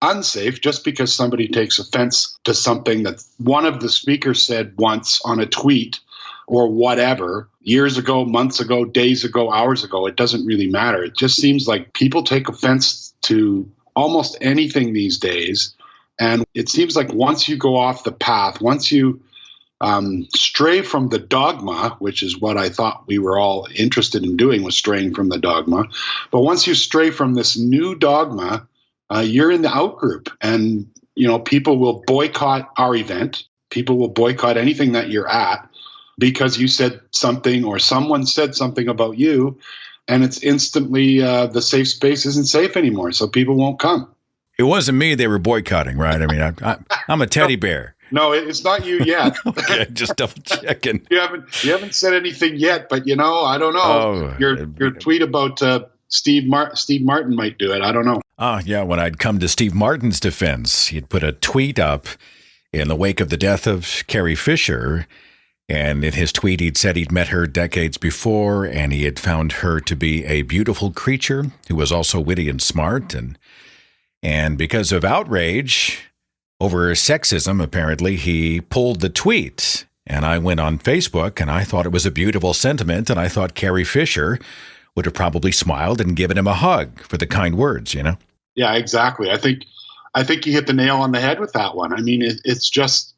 Speaker 10: unsafe just because somebody takes offense to something that one of the speakers said once on a tweet or whatever, years ago, months ago, days ago, hours ago. It doesn't really matter. It just seems like people take offense to almost anything these days. And it seems like once you go off the path, once you stray from the dogma, which is what I thought we were all interested in doing, was straying from the dogma. But once you stray from this new dogma, you're in the out group. And, people will boycott our event. People will boycott anything that you're at, because you said something or someone said something about you, and it's instantly the safe space isn't safe anymore, so people won't come.
Speaker 8: It wasn't me they were boycotting, right? I mean, I'm a teddy bear.
Speaker 10: No, it's not you yet.
Speaker 8: Okay, just double checking.
Speaker 10: You haven't said anything yet, but I don't know.
Speaker 8: Oh,
Speaker 10: your tweet about Steve Martin might do it. I don't know.
Speaker 8: Yeah, when I'd come to Steve Martin's defense, he'd put a tweet up in the wake of the death of Carrie Fisher. And in his tweet, he'd said he'd met her decades before, and he had found her to be a beautiful creature who was also witty and smart. And because of outrage over sexism, apparently, he pulled the tweet. And I went on Facebook, and I thought it was a beautiful sentiment, and I thought Carrie Fisher would have probably smiled and given him a hug for the kind words,
Speaker 10: Yeah, exactly. I think you hit the nail on the head with that one. I mean, it's just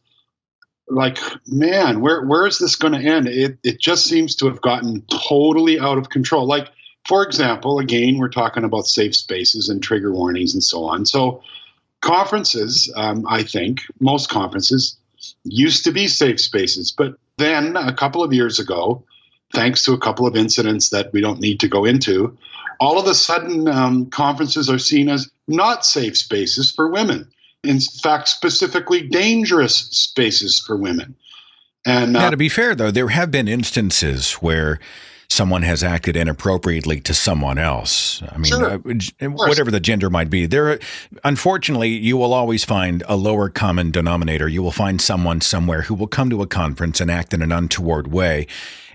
Speaker 10: like, man, where is this going to end? It just seems to have gotten totally out of control. Like, for example, again, we're talking about safe spaces and trigger warnings and so on. So conferences, I think, most conferences used to be safe spaces. But then a couple of years ago, thanks to a couple of incidents that we don't need to go into, all of a sudden conferences are seen as not safe spaces for women. In fact, specifically dangerous spaces for women. And
Speaker 8: now, to be fair, though, there have been instances where someone has acted inappropriately to someone else. I mean,
Speaker 10: sure.
Speaker 8: Whatever the gender might be. Unfortunately, you will always find a lower common denominator. You will find someone somewhere who will come to a conference and act in an untoward way.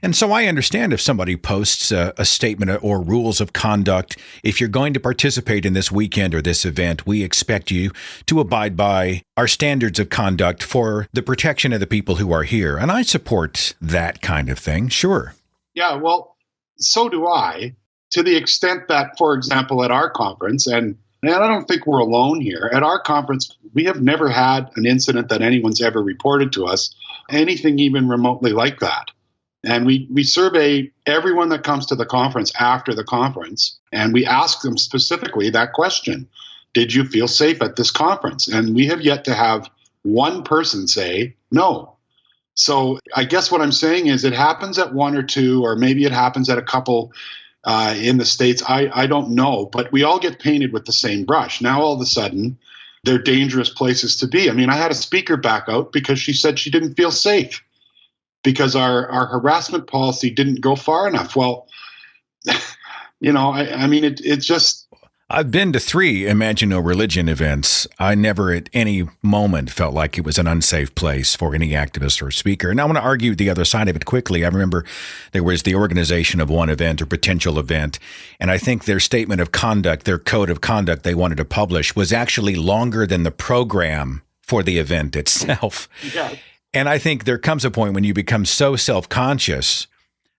Speaker 8: And so I understand if somebody posts a statement or rules of conduct. If you're going to participate in this weekend or this event, we expect you to abide by our standards of conduct for the protection of the people who are here. And I support that kind of thing, sure.
Speaker 10: Yeah, well, so do I, to the extent that, for example, at our conference, and I don't think we're alone here, at our conference, we have never had an incident that anyone's ever reported to us, anything even remotely like that. And we survey everyone that comes to the conference after the conference, and we ask them specifically that question. Did you feel safe at this conference? And we have yet to have one person say no. So I guess what I'm saying is it happens at one or two, or maybe it happens at a couple in the States. I don't know, but we all get painted with the same brush. Now all of a sudden, they're dangerous places to be. I mean, I had a speaker back out because she said she didn't feel safe because our harassment policy didn't go far enough. Well, I mean, it's just...
Speaker 8: I've been to 3 Imagine No Religion events. I never at any moment felt like it was an unsafe place for any activist or speaker. And I want to argue the other side of it quickly. I remember there was the organization of one event or potential event, and I think their statement of conduct, their code of conduct they wanted to publish was actually longer than the program for the event itself.
Speaker 10: Yeah.
Speaker 8: And I think there comes a point when you become so self-conscious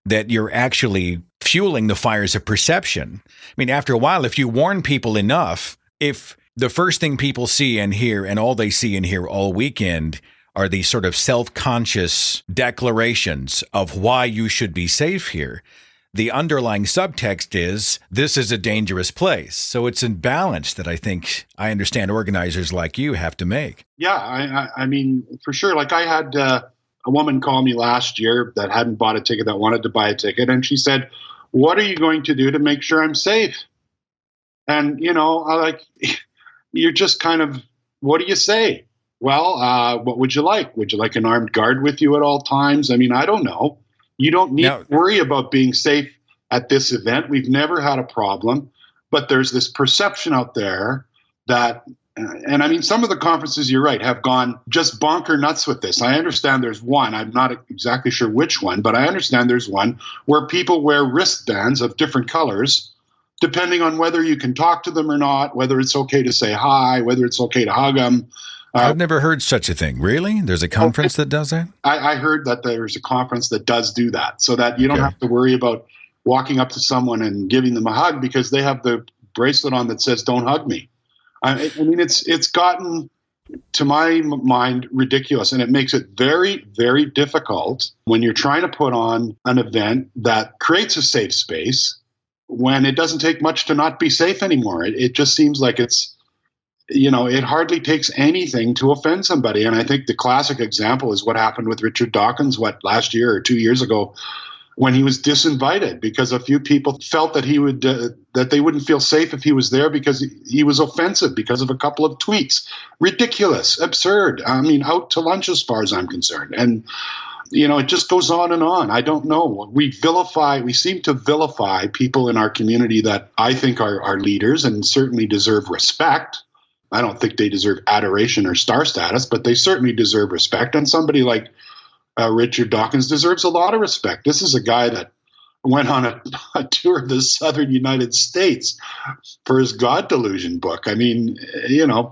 Speaker 8: that you're actually fueling the fires of perception. I mean, after a while, if you warn people enough, if the first thing people see and hear and all they see and hear all weekend are these sort of self-conscious declarations of why you should be safe here, the underlying subtext is this is a dangerous place. So it's a balance that I think I understand organizers like you have to make.
Speaker 10: Yeah, I mean, for sure. Like I had a woman call me last year that hadn't bought a ticket, that wanted to buy a ticket. And she said, what are you going to do to make sure I'm safe? And, you're just kind of, what do you say? Well, what would you like? Would you like an armed guard with you at all times? I mean, I don't know. You don't need to worry about being safe at this event. We've never had a problem, but there's this perception out there that, and I mean, some of the conferences, you're right, have gone just bonker nuts with this. I understand there's one, I'm not exactly sure which one, but I understand there's one where people wear wristbands of different colors, depending on whether you can talk to them or not, whether it's okay to say hi, whether it's okay to hug them.
Speaker 8: I've never heard such a thing. Really? There's a conference that does that?
Speaker 10: I heard that there's a conference that does do that, so that you don't have to worry about walking up to someone and giving them a hug because they have the bracelet on that says, don't hug me. I mean, it's gotten, to my mind, ridiculous, and it makes it very, very difficult when you're trying to put on an event that creates a safe space when it doesn't take much to not be safe anymore. It just seems like it's, it hardly takes anything to offend somebody. And I think the classic example is what happened with Richard Dawkins, last year or 2 years ago, when he was disinvited because a few people felt that he would that they wouldn't feel safe if he was there because he was offensive because of a couple of tweets. Ridiculous, absurd. I mean, out to lunch as far as I'm concerned. And it just goes on and on. I don't know. We seem to vilify people in our community that I think are leaders and certainly deserve respect. I don't think they deserve adoration or star status, but they certainly deserve respect. And somebody like Richard Dawkins deserves a lot of respect. This is a guy that went on a tour of the southern United States for his God Delusion book. I mean,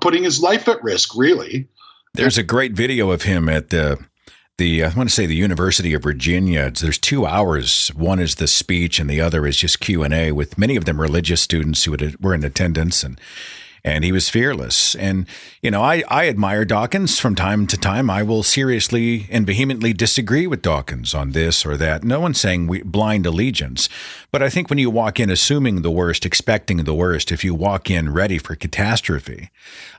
Speaker 10: putting his life at risk, really.
Speaker 8: There's a great video of him at I want to say the University of Virginia. There's 2 hours. One is the speech and the other is just Q&A with many of them religious students who were in attendance, and he was fearless. And, I admire Dawkins from time to time. I will seriously and vehemently disagree with Dawkins on this or that. No one's saying blind allegiance. But I think when you walk in assuming the worst, expecting the worst, if you walk in ready for catastrophe,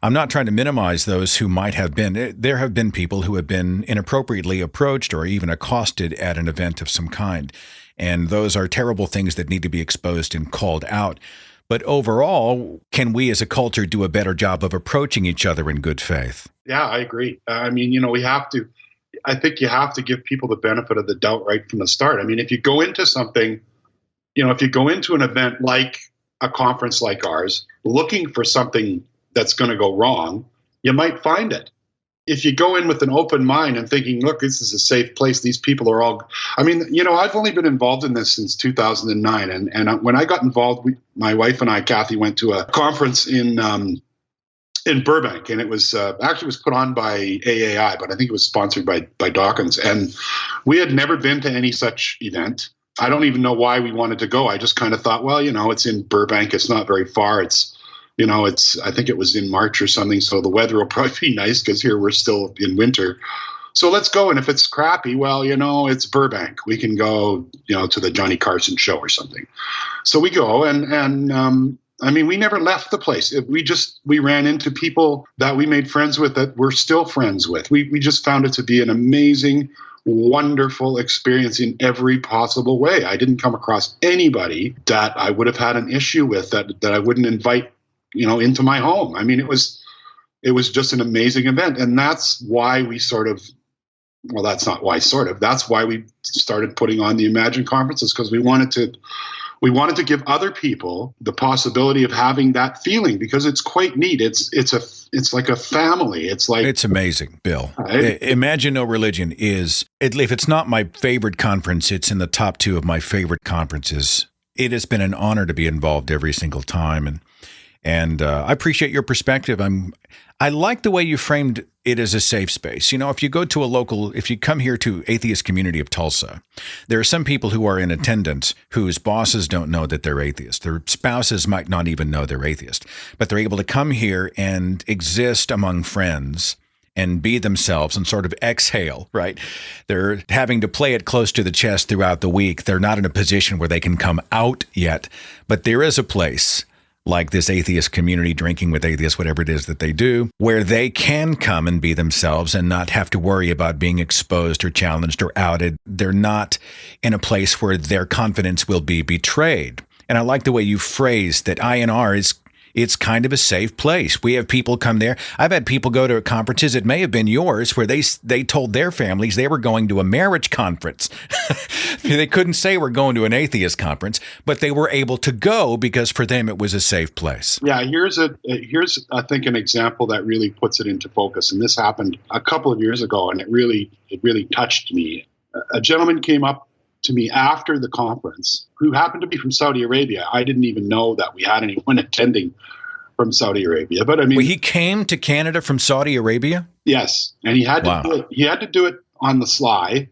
Speaker 8: I'm not trying to minimize those who might have been. There have been people who have been inappropriately approached or even accosted at an event of some kind. And those are terrible things that need to be exposed and called out. But overall, can we as a culture do a better job of approaching each other in good faith?
Speaker 10: Yeah, I agree. I mean, we have to, I think you have to give people the benefit of the doubt right from the start. I mean, if you go into something, if you go into an event like a conference like ours, looking for something that's going to go wrong, you might find it. If you go in with an open mind and thinking, look, this is a safe place, these people are all, I mean, I've only been involved in this since 2009. And when I got involved, my wife and I, Kathy, went to a conference in Burbank, and it was actually was put on by AAI, but I think it was sponsored by Dawkins. And we had never been to any such event. I don't even know why we wanted to go. I just kind of thought, well, it's in Burbank. It's not very far. I think it was in March or something, so the weather will probably be nice because here we're still in winter. So let's go. And if it's crappy, well, it's Burbank. We can go, to the Johnny Carson show or something. So we go, and I mean, we never left the place. We ran into people that we made friends with that we're still friends with. We just found it to be an amazing, wonderful experience in every possible way. I didn't come across anybody that I would have had an issue with that I wouldn't invite into my home. I mean, it was just an amazing event. And that's why we that's why we started putting on the Imagine conferences, because we wanted to give other people the possibility of having that feeling, because it's quite neat. It's like a family. It's
Speaker 8: amazing, Bill. Imagine No Religion is, if it's not my favorite conference, it's in the top 2 of my favorite conferences. It has been an honor to be involved every single time. And I appreciate your perspective. I like the way you framed it as a safe space. If you come here to Atheist Community of Tulsa, there are some people who are in attendance whose bosses don't know that they're atheist. Their spouses might not even know they're atheist, but they're able to come here and exist among friends and be themselves and sort of exhale, right? They're having to play it close to the chest throughout the week. They're not in a position where they can come out yet, but there is a place like this atheist community, Drinking with Atheists, whatever it is that they do, where they can come and be themselves and not have to worry about being exposed or challenged or outed. They're not in a place where their confidence will be betrayed. And I like the way you phrased that INR it's kind of a safe place. We have people come there. I've had people go to conferences, it may have been yours, where they told their families they were going to a marriage conference. They couldn't say we're going to an atheist conference, but they were able to go because for them it was a safe place.
Speaker 10: Yeah, here's I think an example that really puts it into focus. And this happened a couple of years ago, and it really touched me. A gentleman came up to me after the conference who happened to be from Saudi Arabia. I didn't even know that we had anyone attending from Saudi Arabia. But I mean,
Speaker 8: he came to Canada from Saudi Arabia?
Speaker 10: Yes. And he had to do it on the sly.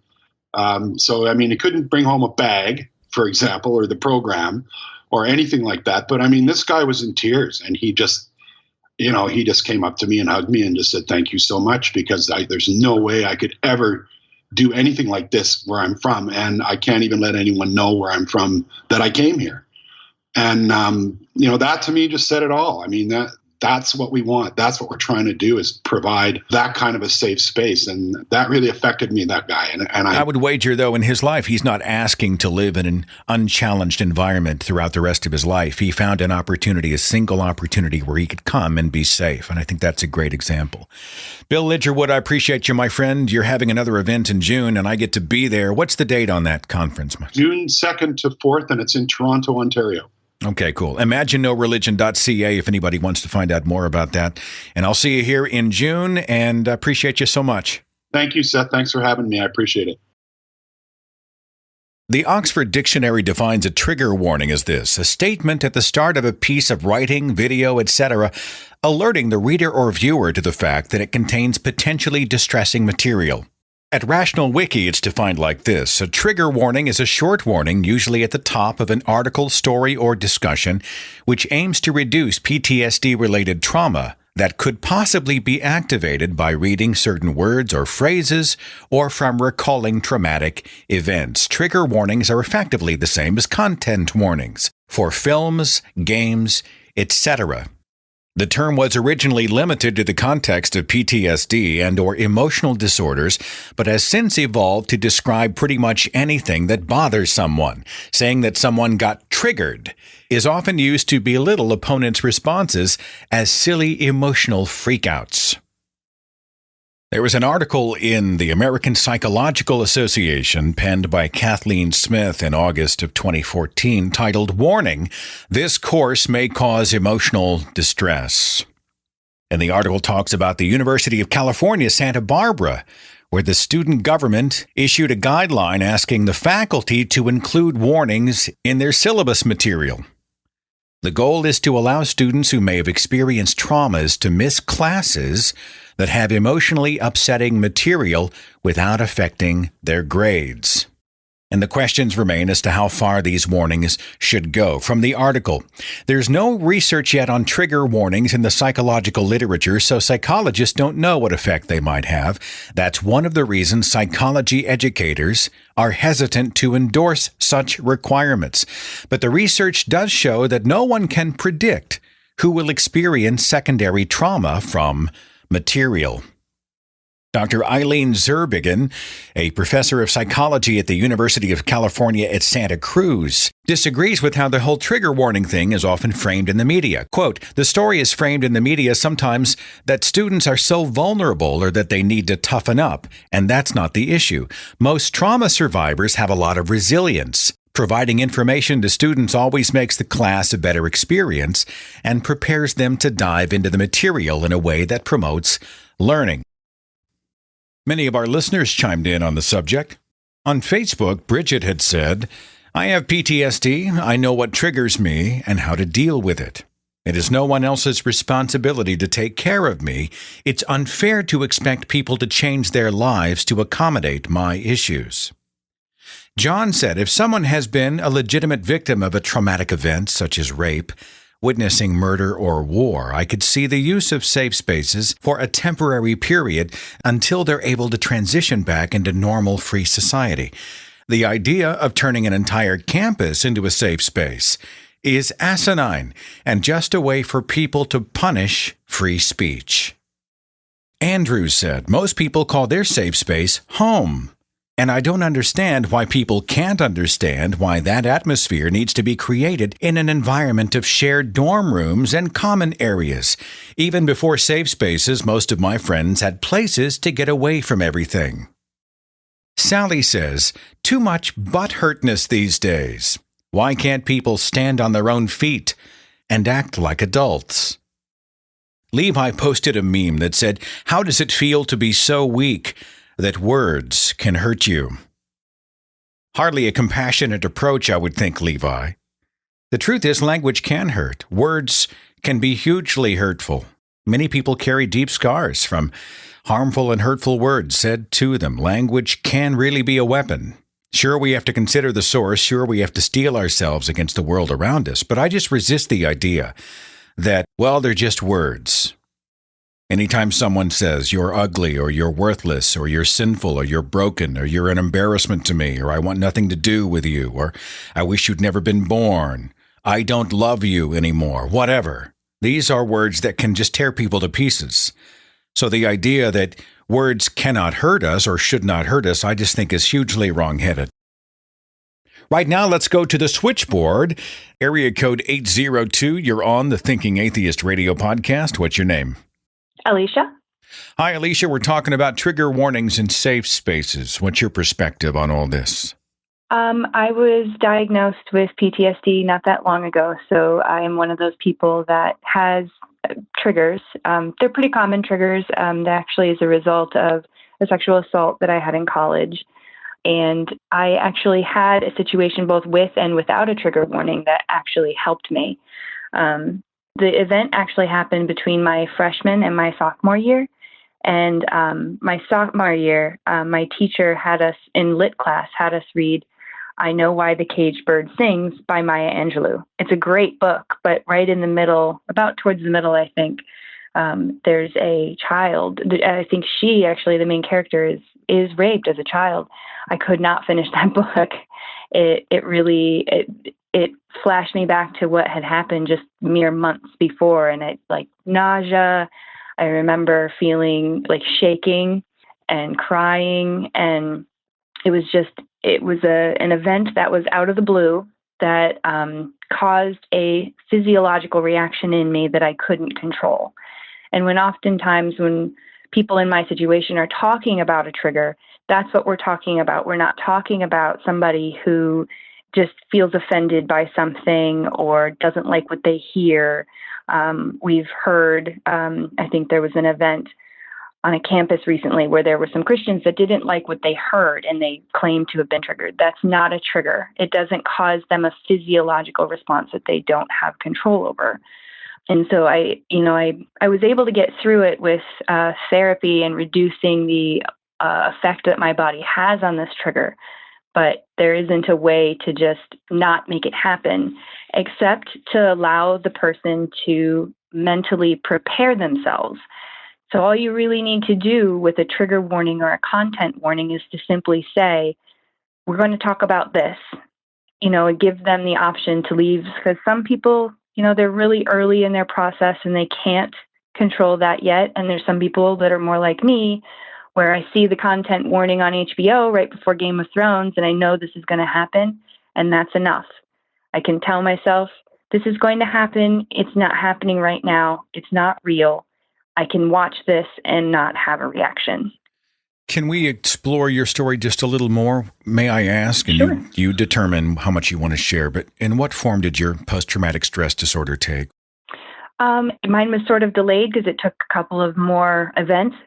Speaker 10: So, I mean, he couldn't bring home a bag, for example, or the program or anything like that. But I mean, this guy was in tears, and he just came up to me and hugged me and just said, thank you so much, because there's no way I could ever do anything like this where I'm from. And I can't even let anyone know where I'm from that I came here. And, that to me just said it all. I mean, that's what we want. That's what we're trying to do, is provide that kind of a safe space. And that really affected me, that guy. And
Speaker 8: I would wager, though, in his life, he's not asking to live in an unchallenged environment throughout the rest of his life. He found an opportunity, a single opportunity where he could come and be safe. And I think that's a great example. Bill Lidgerwood, I appreciate you, my friend. You're having another event in June, and I get to be there. What's the date on that conference?
Speaker 10: June 2nd to 4th, and it's in Toronto, Ontario.
Speaker 8: Okay, cool. ImagineNoReligion.ca if anybody wants to find out more about that. And I'll see you here in June, and I appreciate you so much.
Speaker 10: Thank you, Seth. Thanks for having me. I appreciate it.
Speaker 8: The Oxford Dictionary defines a trigger warning as this: a statement at the start of a piece of writing, video, etc., alerting the reader or viewer to the fact that it contains potentially distressing material. At Rational Wiki, it's defined like this: a trigger warning is a short warning, usually at the top of an article, story, or discussion, which aims to reduce PTSD-related trauma that could possibly be activated by reading certain words or phrases or from recalling traumatic events. Trigger warnings are effectively the same as content warnings for films, games, etc. The term was originally limited to the context of PTSD and or emotional disorders, but has since evolved to describe pretty much anything that bothers someone. Saying that someone got triggered is often used to belittle opponents' responses as silly emotional freakouts. There was an article in the American Psychological Association penned by Kathleen Smith in August of 2014 titled, "Warning, this course may cause emotional distress." And the article talks about the University of California, Santa Barbara, where the student government issued a guideline asking the faculty to include warnings in their syllabus material. The goal is to allow students who may have experienced traumas to miss classes that have emotionally upsetting material without affecting their grades. And the questions remain as to how far these warnings should go. From the article, there's no research yet on trigger warnings in the psychological literature, so psychologists don't know what effect they might have. That's one of the reasons psychology educators are hesitant to endorse such requirements. But the research does show that no one can predict who will experience secondary trauma from material. Dr. Eileen Zerbigan, a professor of psychology at the University of California at Santa Cruz, disagrees with how the whole trigger warning thing is often framed in the media. Quote, "The story is framed in the media sometimes that students are so vulnerable or that they need to toughen up, and that's not the issue. Most trauma survivors have a lot of resilience. Providing information to students always makes the class a better experience and prepares them to dive into the material in a way that promotes learning." Many of our listeners chimed in on the subject. On Facebook, Bridget had said, "I have PTSD. I know what triggers me and how to deal with it. It is no one else's responsibility to take care of me. It's unfair to expect people to change their lives to accommodate my issues." John said, "If someone has been a legitimate victim of a traumatic event, such as rape, witnessing murder or war, I could see the use of safe spaces for a temporary period until they're able to transition back into normal free society. The idea of turning an entire campus into a safe space is asinine and just a way for people to punish free speech." Andrew said, "Most people call their safe space home. And I don't understand why people can't understand why that atmosphere needs to be created in an environment of shared dorm rooms and common areas. Even before safe spaces, most of my friends had places to get away from everything." Sally says, "Too much butthurtness these days. Why can't people stand on their own feet and act like adults?" Levi posted a meme that said, "How does it feel to be so weak that words can hurt you?" Hardly a compassionate approach, I would think, Levi. The truth is, language can hurt. Words can be hugely hurtful. Many people carry deep scars from harmful and hurtful words said to them. Language can really be a weapon. Sure, we have to consider the source. Sure, we have to steel ourselves against the world around us. But I just resist the idea that, well, they're just words. Anytime someone says, "You're ugly," or "You're worthless," or "You're sinful," or "You're broken," or "You're an embarrassment to me," or "I want nothing to do with you," or "I wish you'd never been born," "I don't love you anymore," whatever, These are words that can just tear people to pieces. So the idea that words cannot hurt us or should not hurt us, I just think is hugely wrong-headed. Right now, let's go to the switchboard. Area code 802, you're on the Thinking Atheist radio podcast. What's your name?
Speaker 11: Alicia.
Speaker 8: Hi, Alicia. We're talking about trigger warnings in safe spaces. What's your perspective on all this?
Speaker 11: I was diagnosed with PTSD not that long ago, so I am one of those people that has triggers. They're pretty common triggers. That actually is a result of a sexual assault that I had in college. And I actually had a situation both with and without a trigger warning that actually helped me. The event actually happened between my freshman and my sophomore year. And my sophomore year, my teacher had us in lit class, had us read I Know Why the Caged Bird Sings by Maya Angelou. It's a great book, but right in the middle, about towards the middle, I think, there's a child. I think she actually, the main character, is raped as a child. I could not finish that book. It really flashed me back to what had happened just mere months before, and it like nausea. I remember feeling like shaking and crying, and it was an event that was out of the blue that caused a physiological reaction in me that I couldn't control. And oftentimes when people in my situation are talking about a trigger, that's what we're talking about. We're not talking about somebody who just feels offended by something or doesn't like what they hear. We've heard, I think there was an event on a campus recently where there were some Christians that didn't like what they heard and they claimed to have been triggered. That's not a trigger. It doesn't cause them a physiological response that they don't have control over. And so I was able to get through it with therapy and reducing the effect that my body has on this trigger. But there isn't a way to just not make it happen, except to allow the person to mentally prepare themselves. So all you really need to do with a trigger warning or a content warning is to simply say, we're going to talk about this, and give them the option to leave. Because some people, they're really early in their process and they can't control that yet. And there's some people that are more like me, where I see the content warning on HBO right before Game of Thrones, and I know this is going to happen, and that's enough. I can tell myself, this is going to happen. It's not happening right now. It's not real. I can watch this and not have a reaction.
Speaker 8: Can we explore your story just a little more? May I ask? And
Speaker 11: Sure.
Speaker 8: you determine how much you want to share, but in what form did your post-traumatic stress disorder take?
Speaker 11: Mine was sort of delayed because it took a couple of more events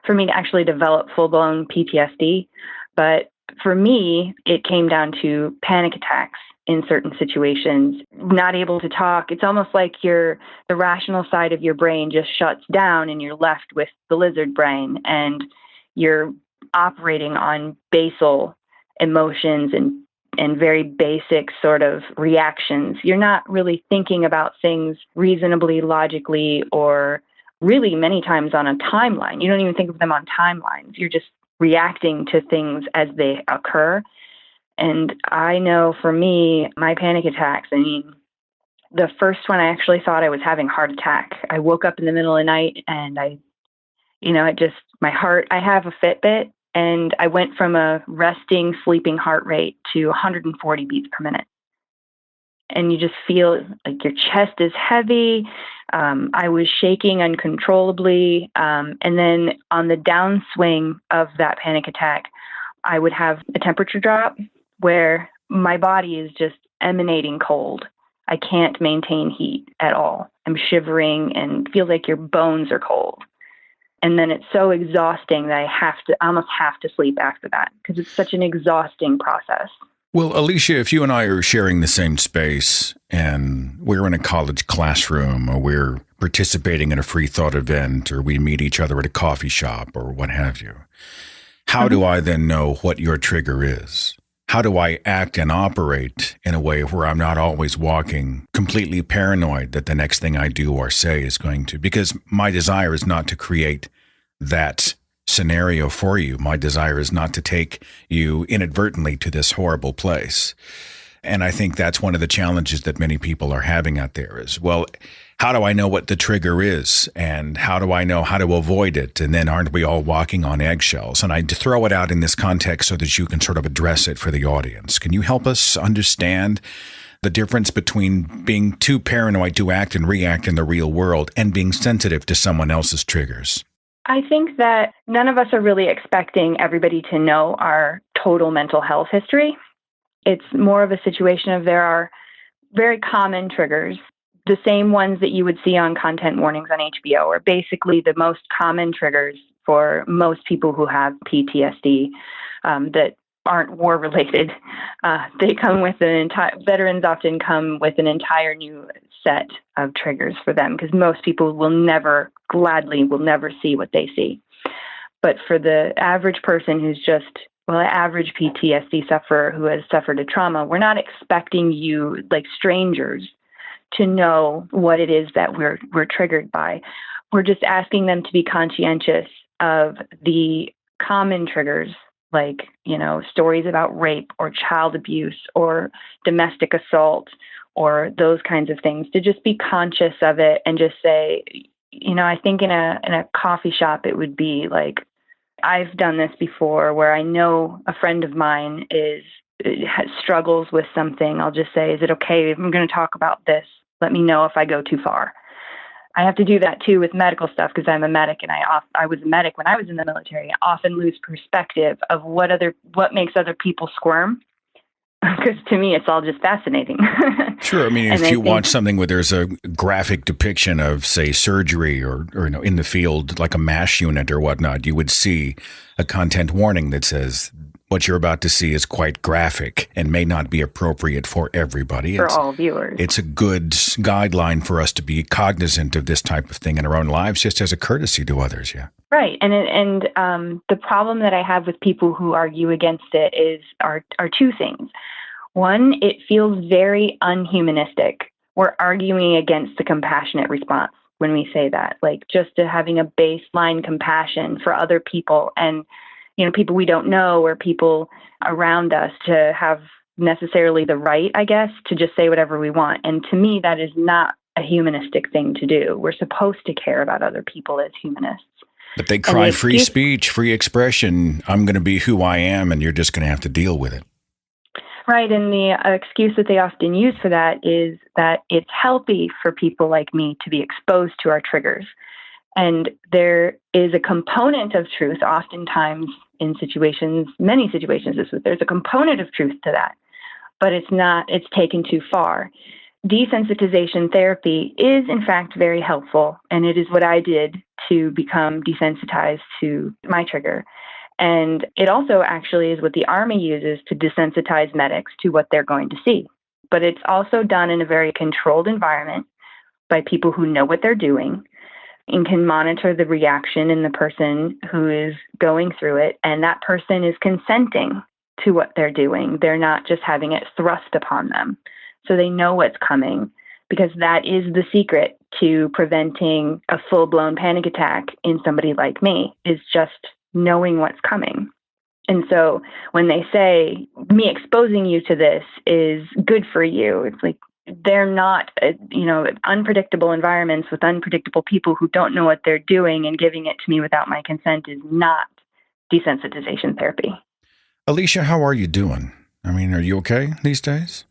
Speaker 11: for me to actually develop full-blown PTSD. But for me, it came down to panic attacks in certain situations, not able to talk. It's almost like the rational side of your brain just shuts down and you're left with the lizard brain, and you're operating on basal emotions and very basic sort of reactions. You're not really thinking about things reasonably, logically, or really many times on a timeline. You don't even think of them on timelines. You're just reacting to things as they occur. And I know for me, my panic attacks, the first one I actually thought I was having a heart attack. I woke up in the middle of the night and my heart, I have a Fitbit, and I went from a resting, sleeping heart rate to 140 beats per minute. And you just feel like your chest is heavy. I was shaking uncontrollably. And then on the downswing of that panic attack, I would have a temperature drop where my body is just emanating cold. I can't maintain heat at all. I'm shivering and feels like your bones are cold. And then it's so exhausting that I almost have to sleep after that because it's such an exhausting process.
Speaker 8: Well, Alicia, if you and I are sharing the same space and we're in a college classroom or we're participating in a free thought event or we meet each other at a coffee shop or what have you, how do I then know what your trigger is? How do I act and operate in a way where I'm not always walking completely paranoid that the next thing I do or say is going to, because my desire is not to create that scenario for you. My desire is not to take you inadvertently to this horrible place. And I think that's one of the challenges that many people are having out there is, well, how do I know what the trigger is? And how do I know how to avoid it? And then aren't we all walking on eggshells? And I throw it out in this context so that you can sort of address it for the audience. Can you help us understand the difference between being too paranoid to act and react in the real world and being sensitive to someone else's triggers?
Speaker 11: I think that none of us are really expecting everybody to know our total mental health history. It's more of a situation of there are very common triggers, the same ones that you would see on content warnings on HBO, are basically the most common triggers for most people who have PTSD that aren't war related. They come with veterans often come with an entire new set of triggers for them because most people will never see what they see. But for the average person who's just, average PTSD sufferer who has suffered a trauma, we're not expecting you, like strangers, to know what it is that we're triggered by. We're just asking them to be conscientious of the common triggers, like, stories about rape or child abuse or domestic assault or those kinds of things, to just be conscious of it and just say, I think in a coffee shop, it would be like, I've done this before where I know a friend of mine struggles with something. I'll just say, is it okay if I'm going to talk about this? Let me know if I go too far. I have to do that too with medical stuff because I'm a medic and I was a medic when I was in the military. I often lose perspective of what makes other people squirm. Because to me, it's all just fascinating.
Speaker 8: Sure. I mean, if you watch something where there's a graphic depiction of, say, surgery or in the field, like a MASH unit or whatnot, you would see a content warning that says what you're about to see is quite graphic and may not be appropriate for everybody.
Speaker 11: For all viewers.
Speaker 8: It's a good guideline for us to be cognizant of this type of thing in our own lives, just as a courtesy to others. Yeah.
Speaker 11: Right. And the problem that I have with people who argue against it are two things. One, it feels very unhumanistic. We're arguing against the compassionate response when we say that, like just to having a baseline compassion for other people and, people we don't know or people around us to have necessarily the right, I guess, to just say whatever we want. And to me, that is not a humanistic thing to do. We're supposed to care about other people as humanists.
Speaker 8: But they cry free speech, free expression. I'm going to be who I am, and you're just going to have to deal with it.
Speaker 11: Right. And the excuse that they often use for that is that it's healthy for people like me to be exposed to our triggers. And there is a component of truth, oftentimes in many situations, there's a component of truth to that, but it's taken too far. Desensitization therapy is, in fact, very helpful, and it is what I did to become desensitized to my trigger. And it also actually is what the Army uses to desensitize medics to what they're going to see. But it's also done in a very controlled environment by people who know what they're doing and can monitor the reaction in the person who is going through it. And that person is consenting to what they're doing. They're not just having it thrust upon them. So they know what's coming, because that is the secret to preventing a full-blown panic attack in somebody like me, is just knowing what's coming. And so when they say, me exposing you to this is good for you, it's like, they're not, unpredictable environments with unpredictable people who don't know what they're doing, and giving it to me without my consent is not desensitization therapy.
Speaker 8: Alicia, how are you doing? I mean, are you okay these days?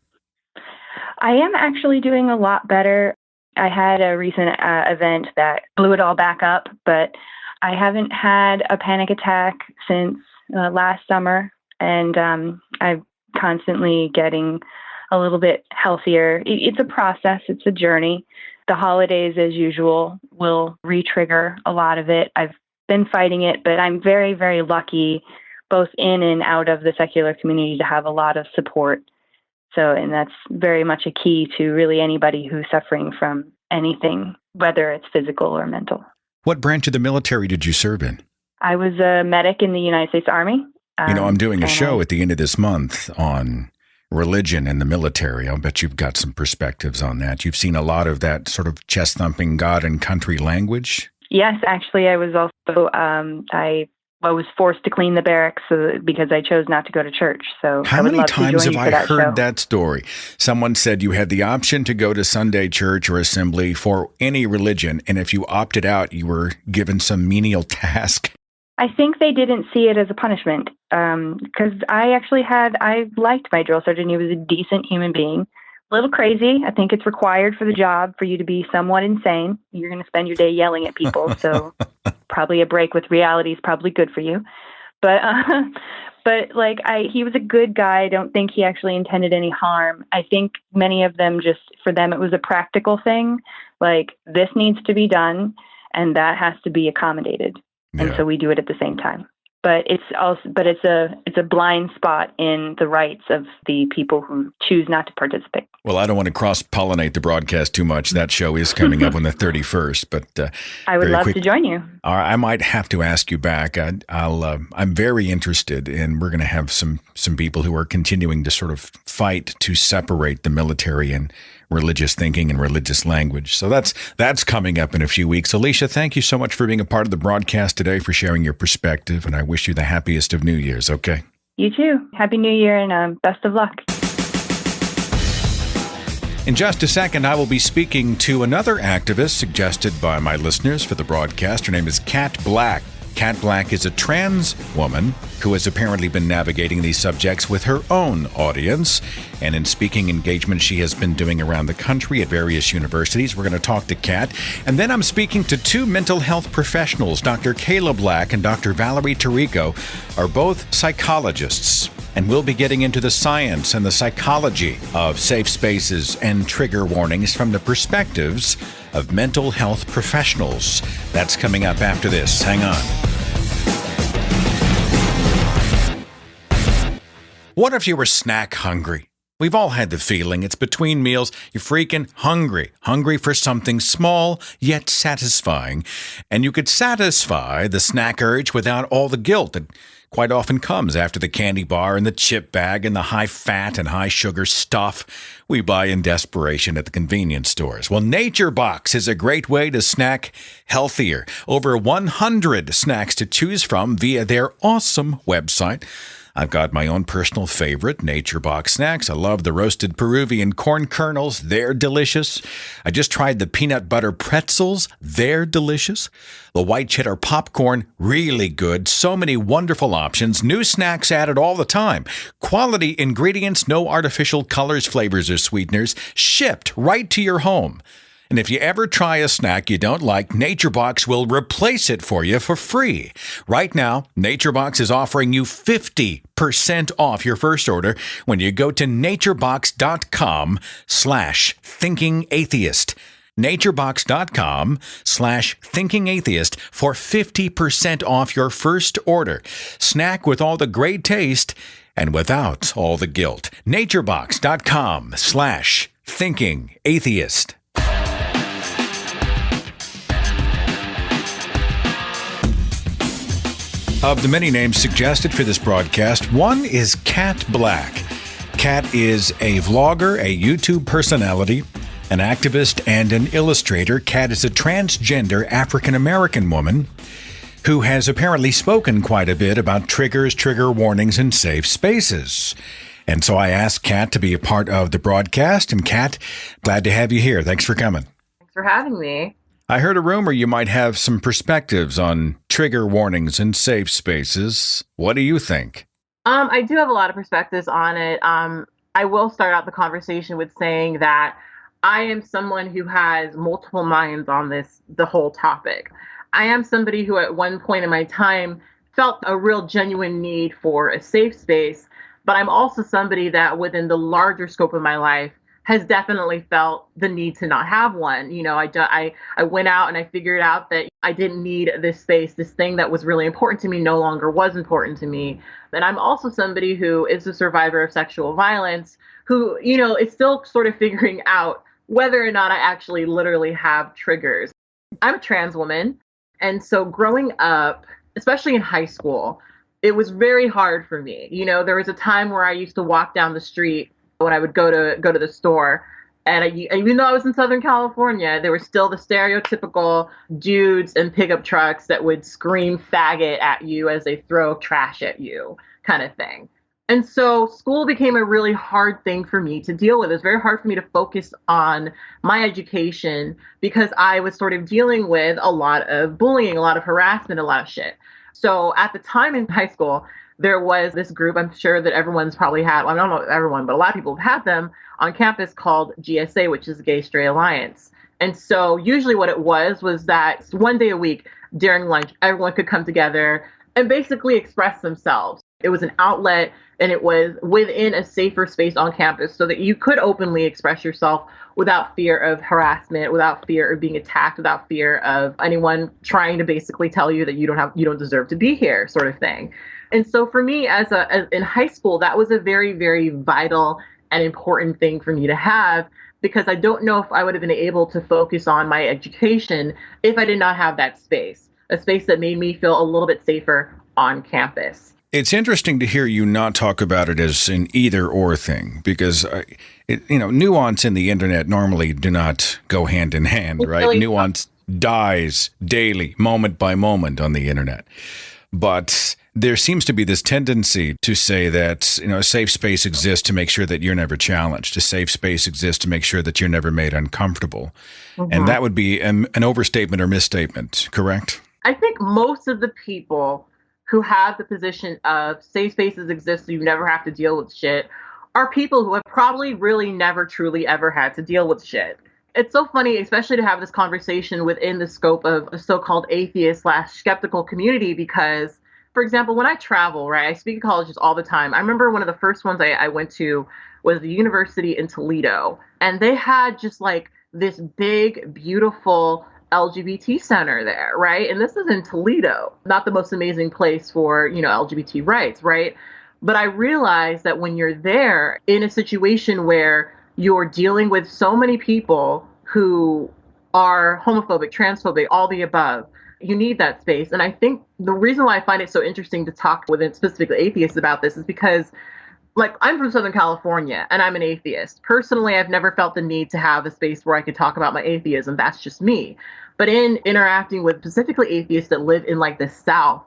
Speaker 11: I am actually doing a lot better. I had a recent event that blew it all back up, but I haven't had a panic attack since last summer, and I'm constantly getting a little bit healthier. It's a process. It's a journey. The holidays, as usual, will re-trigger a lot of it. I've been fighting it, but I'm very, very lucky, both in and out of the secular community, to have a lot of support. And that's very much a key to really anybody who's suffering from anything, whether it's physical or mental.
Speaker 8: What branch of the military did you serve in?
Speaker 11: I was a medic in the United States Army.
Speaker 8: I'm doing a show at the end of this month on religion and the military. I'll bet you've got some perspectives on that. You've seen a lot of that sort of chest-thumping God and country language.
Speaker 11: Yes, actually, I was also, I I was forced to clean the barracks because I chose not to go to church. So
Speaker 8: how
Speaker 11: I would
Speaker 8: many
Speaker 11: love
Speaker 8: times
Speaker 11: to join
Speaker 8: have
Speaker 11: you for
Speaker 8: I
Speaker 11: that
Speaker 8: heard
Speaker 11: show.
Speaker 8: that story? Someone said you had the option to go to Sunday church or assembly for any religion, and if you opted out, you were given some menial task.
Speaker 11: I think they didn't see it as a punishment because I liked my drill sergeant. He was a decent human being. A little crazy. I think it's required for the job for you to be somewhat insane. You're going to spend your day yelling at people, so probably a break with reality is probably good for you. But he was a good guy. I don't think he actually intended any harm. I think many of them for them, it was a practical thing. Like, this needs to be done, and that has to be accommodated.
Speaker 8: Yeah.
Speaker 11: And so we do it at the same time. But it's a blind spot in the rights of the people who choose not to participate.
Speaker 8: Well, I don't want to cross-pollinate the broadcast too much. That show is coming up on the 31st, but
Speaker 11: I would love to join you.
Speaker 8: I might have to ask you back. I'm very interested, and we're going to have some people who are continuing to sort of fight to separate the military and religious thinking and religious language. So that's coming up in a few weeks. Alicia, thank you so much for being a part of the broadcast today, for sharing your perspective, and I wish you the happiest of New Year's, okay?
Speaker 11: You too. Happy New Year and best of luck.
Speaker 8: In just a second, I will be speaking to another activist suggested by my listeners for the broadcast. Her name is Kat Black. Kat Black is a trans woman who has apparently been navigating these subjects with her own audience. And in speaking engagements she has been doing around the country at various universities. We're going to talk to Kat. And then I'm speaking to two mental health professionals. Dr. Kayla Black and Dr. Valerie Tarico are both psychologists. And we'll be getting into the science and the psychology of safe spaces and trigger warnings from the perspectives of mental health professionals. That's coming up after this. Hang on. What if you were snack hungry? We've all had the feeling. It's between meals. You're freaking hungry. Hungry for something small yet satisfying. And you could satisfy the snack urge without all the guilt that quite often comes after the candy bar and the chip bag and the high fat and high sugar stuff we buy in desperation at the convenience stores. Well, Nature Box is a great way to snack healthier. Over 100 snacks to choose from via their awesome website. I've got my own personal favorite, Nature Box snacks. I love the roasted Peruvian corn kernels. They're delicious. I just tried the peanut butter pretzels. They're delicious. The white cheddar popcorn, really good. So many wonderful options. New snacks added all the time. Quality ingredients, no artificial colors, flavors, or sweeteners. Shipped right to your home. And if you ever try a snack you don't like, NatureBox will replace it for you for free. Right now, NatureBox is offering you 50% off your first order when you go to naturebox.com/thinkingatheist. naturebox.com/thinkingatheist for 50% off your first order. Snack with all the great taste and without all the guilt. naturebox.com/thinkingatheist. Of the many names suggested for this broadcast, one is Kat Black. Kat is a vlogger, a YouTube personality, an activist, and an illustrator. Kat is a transgender African-American woman who has apparently spoken quite a bit about triggers, trigger warnings, and safe spaces. And so I asked Kat to be a part of the broadcast. And Kat, glad to have you here. Thanks for coming.
Speaker 12: Thanks for having me.
Speaker 8: I heard a rumor you might have some perspectives on trigger warnings and safe spaces. What do you think?
Speaker 12: I do have a lot of perspectives on it. I will start out the conversation with saying that I am someone who has multiple minds on the whole topic. I am somebody who at one point in my time felt a real genuine need for a safe space, but I'm also somebody that within the larger scope of my life has definitely felt the need to not have one. You know, I went out and I figured out that I didn't need this space. This thing that was really important to me no longer was important to me. And I'm also somebody who is a survivor of sexual violence, who, you know, is still sort of figuring out whether or not I actually literally have triggers. I'm a trans woman. And so growing up, especially in high school, it was very hard for me. You know, there was a time where I used to walk down the street when I would go to the store, And even though I was in Southern California, there were still the stereotypical dudes in pickup trucks that would scream faggot at you as they throw trash at you kind of thing. And so school became a really hard thing for me to deal with. It was very hard for me to focus on my education because I was sort of dealing with a lot of bullying, a lot of harassment, a lot of shit. So at the time in high school, there was this group, I'm sure that everyone's probably had, well, I don't know everyone, but a lot of people have had them on campus called GSA, which is Gay Straight Alliance. And so usually what it was that one day a week during lunch, everyone could come together and basically express themselves. It was an outlet and it was within a safer space on campus so that you could openly express yourself without fear of harassment, without fear of being attacked, without fear of anyone trying to basically tell you that you don't deserve to be here, sort of thing. And so for me as in high school, that was a very, very vital and important thing for me to have, because I don't know if I would have been able to focus on my education if I did not have that space, a space that made me feel a little bit safer on campus.
Speaker 8: It's interesting to hear you not talk about it as an either or thing, because nuance in the internet normally do not go hand in hand, right? Really nuance dies daily, moment by moment on the internet. But there seems to be this tendency to say that, a safe space exists to make sure that you're never challenged. A safe space exists to make sure that you're never made uncomfortable. Mm-hmm. And that would be an overstatement or misstatement, correct?
Speaker 12: I think most of the people who have the position of safe spaces exist so you never have to deal with shit are people who have probably really never truly ever had to deal with shit. It's so funny, especially to have this conversation within the scope of a so-called atheist/skeptical community, because, for example, when I travel, right, I speak at colleges all the time. I remember one of the first ones I went to was the university in Toledo, and they had just like this big, beautiful LGBT center there, right? And this is in Toledo, not the most amazing place for, LGBT rights, right? But I realized that when you're there in a situation where you're dealing with so many people who are homophobic, transphobic, all the above, you need that space. And I think the reason why I find it so interesting to talk with specifically atheists about this is because, like, I'm from Southern California and I'm an atheist. Personally, I've never felt the need to have a space where I could talk about my atheism. That's just me. But in interacting with specifically atheists that live in like the South,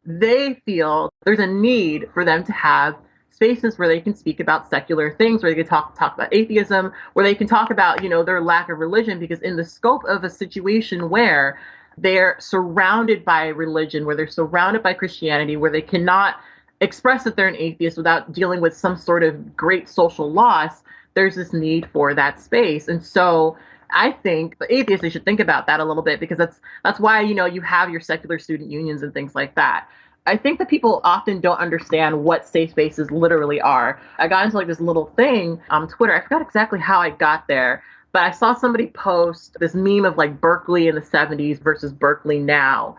Speaker 12: they feel there's a need for them to have spaces where they can speak about secular things, where they can talk about atheism, where they can talk about, their lack of religion, because in the scope of a situation where they're surrounded by religion, where they're surrounded by Christianity, where they cannot express that they're an atheist without dealing with some sort of great social loss, there's this need for that space. And so I think the atheists, they should think about that a little bit, because that's why, you have your secular student unions and things like that. I think that people often don't understand what safe spaces literally are. I got into like this little thing on Twitter. I forgot exactly how I got there, but I saw somebody post this meme of like Berkeley in the 70s versus Berkeley now.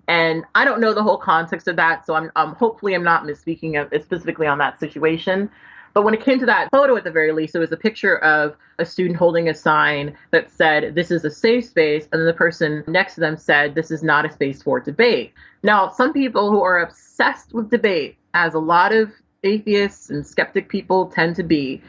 Speaker 12: And I don't know the whole context of that, so I'm hopefully I'm not misspeaking of specifically on that situation. But when it came to that photo, at the very least, it was a picture of a student holding a sign that said, "This is a safe space," and then the person next to them said, "This is not a space for debate." Now, some people who are obsessed with debate, as a lot of atheists and skeptic people tend to be,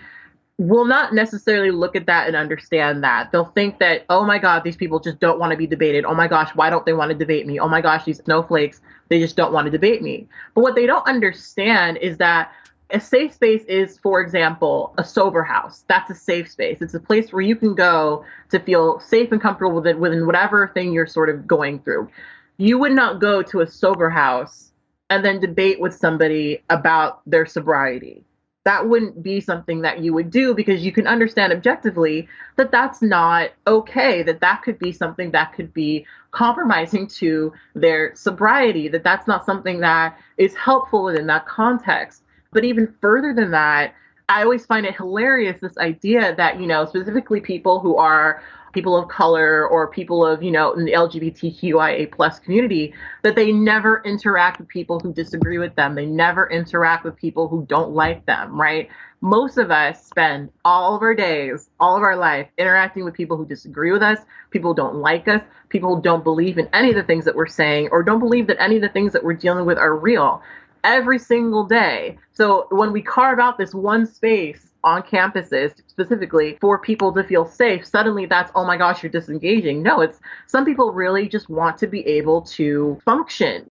Speaker 12: will not necessarily look at that and understand that. They'll think that, oh my God, these people just don't want to be debated. Oh my gosh, why don't they want to debate me? Oh my gosh, these snowflakes, they just don't want to debate me. But what they don't understand is that a safe space is, for example, a sober house. That's a safe space. It's a place where you can go to feel safe and comfortable within whatever thing you're sort of going through. You would not go to a sober house and then debate with somebody about their sobriety. That wouldn't be something that you would do, because you can understand objectively that that's not okay, that could be something that could be compromising to their sobriety, that's not something that is helpful within that context. But even further than that, I always find it hilarious, this idea that, specifically people who are people of color or people of, in the LGBTQIA plus community, that they never interact with people who disagree with them. They never interact with people who don't like them, right? Most of us spend all of our days, all of our life interacting with people who disagree with us, people who don't like us, people who don't believe in any of the things that we're saying, or don't believe that any of the things that we're dealing with are real. Every single day. So when we carve out this one space on campuses specifically for people to feel safe, suddenly that's, oh my gosh, you're disengaging. No, it's some people really just want to be able to function.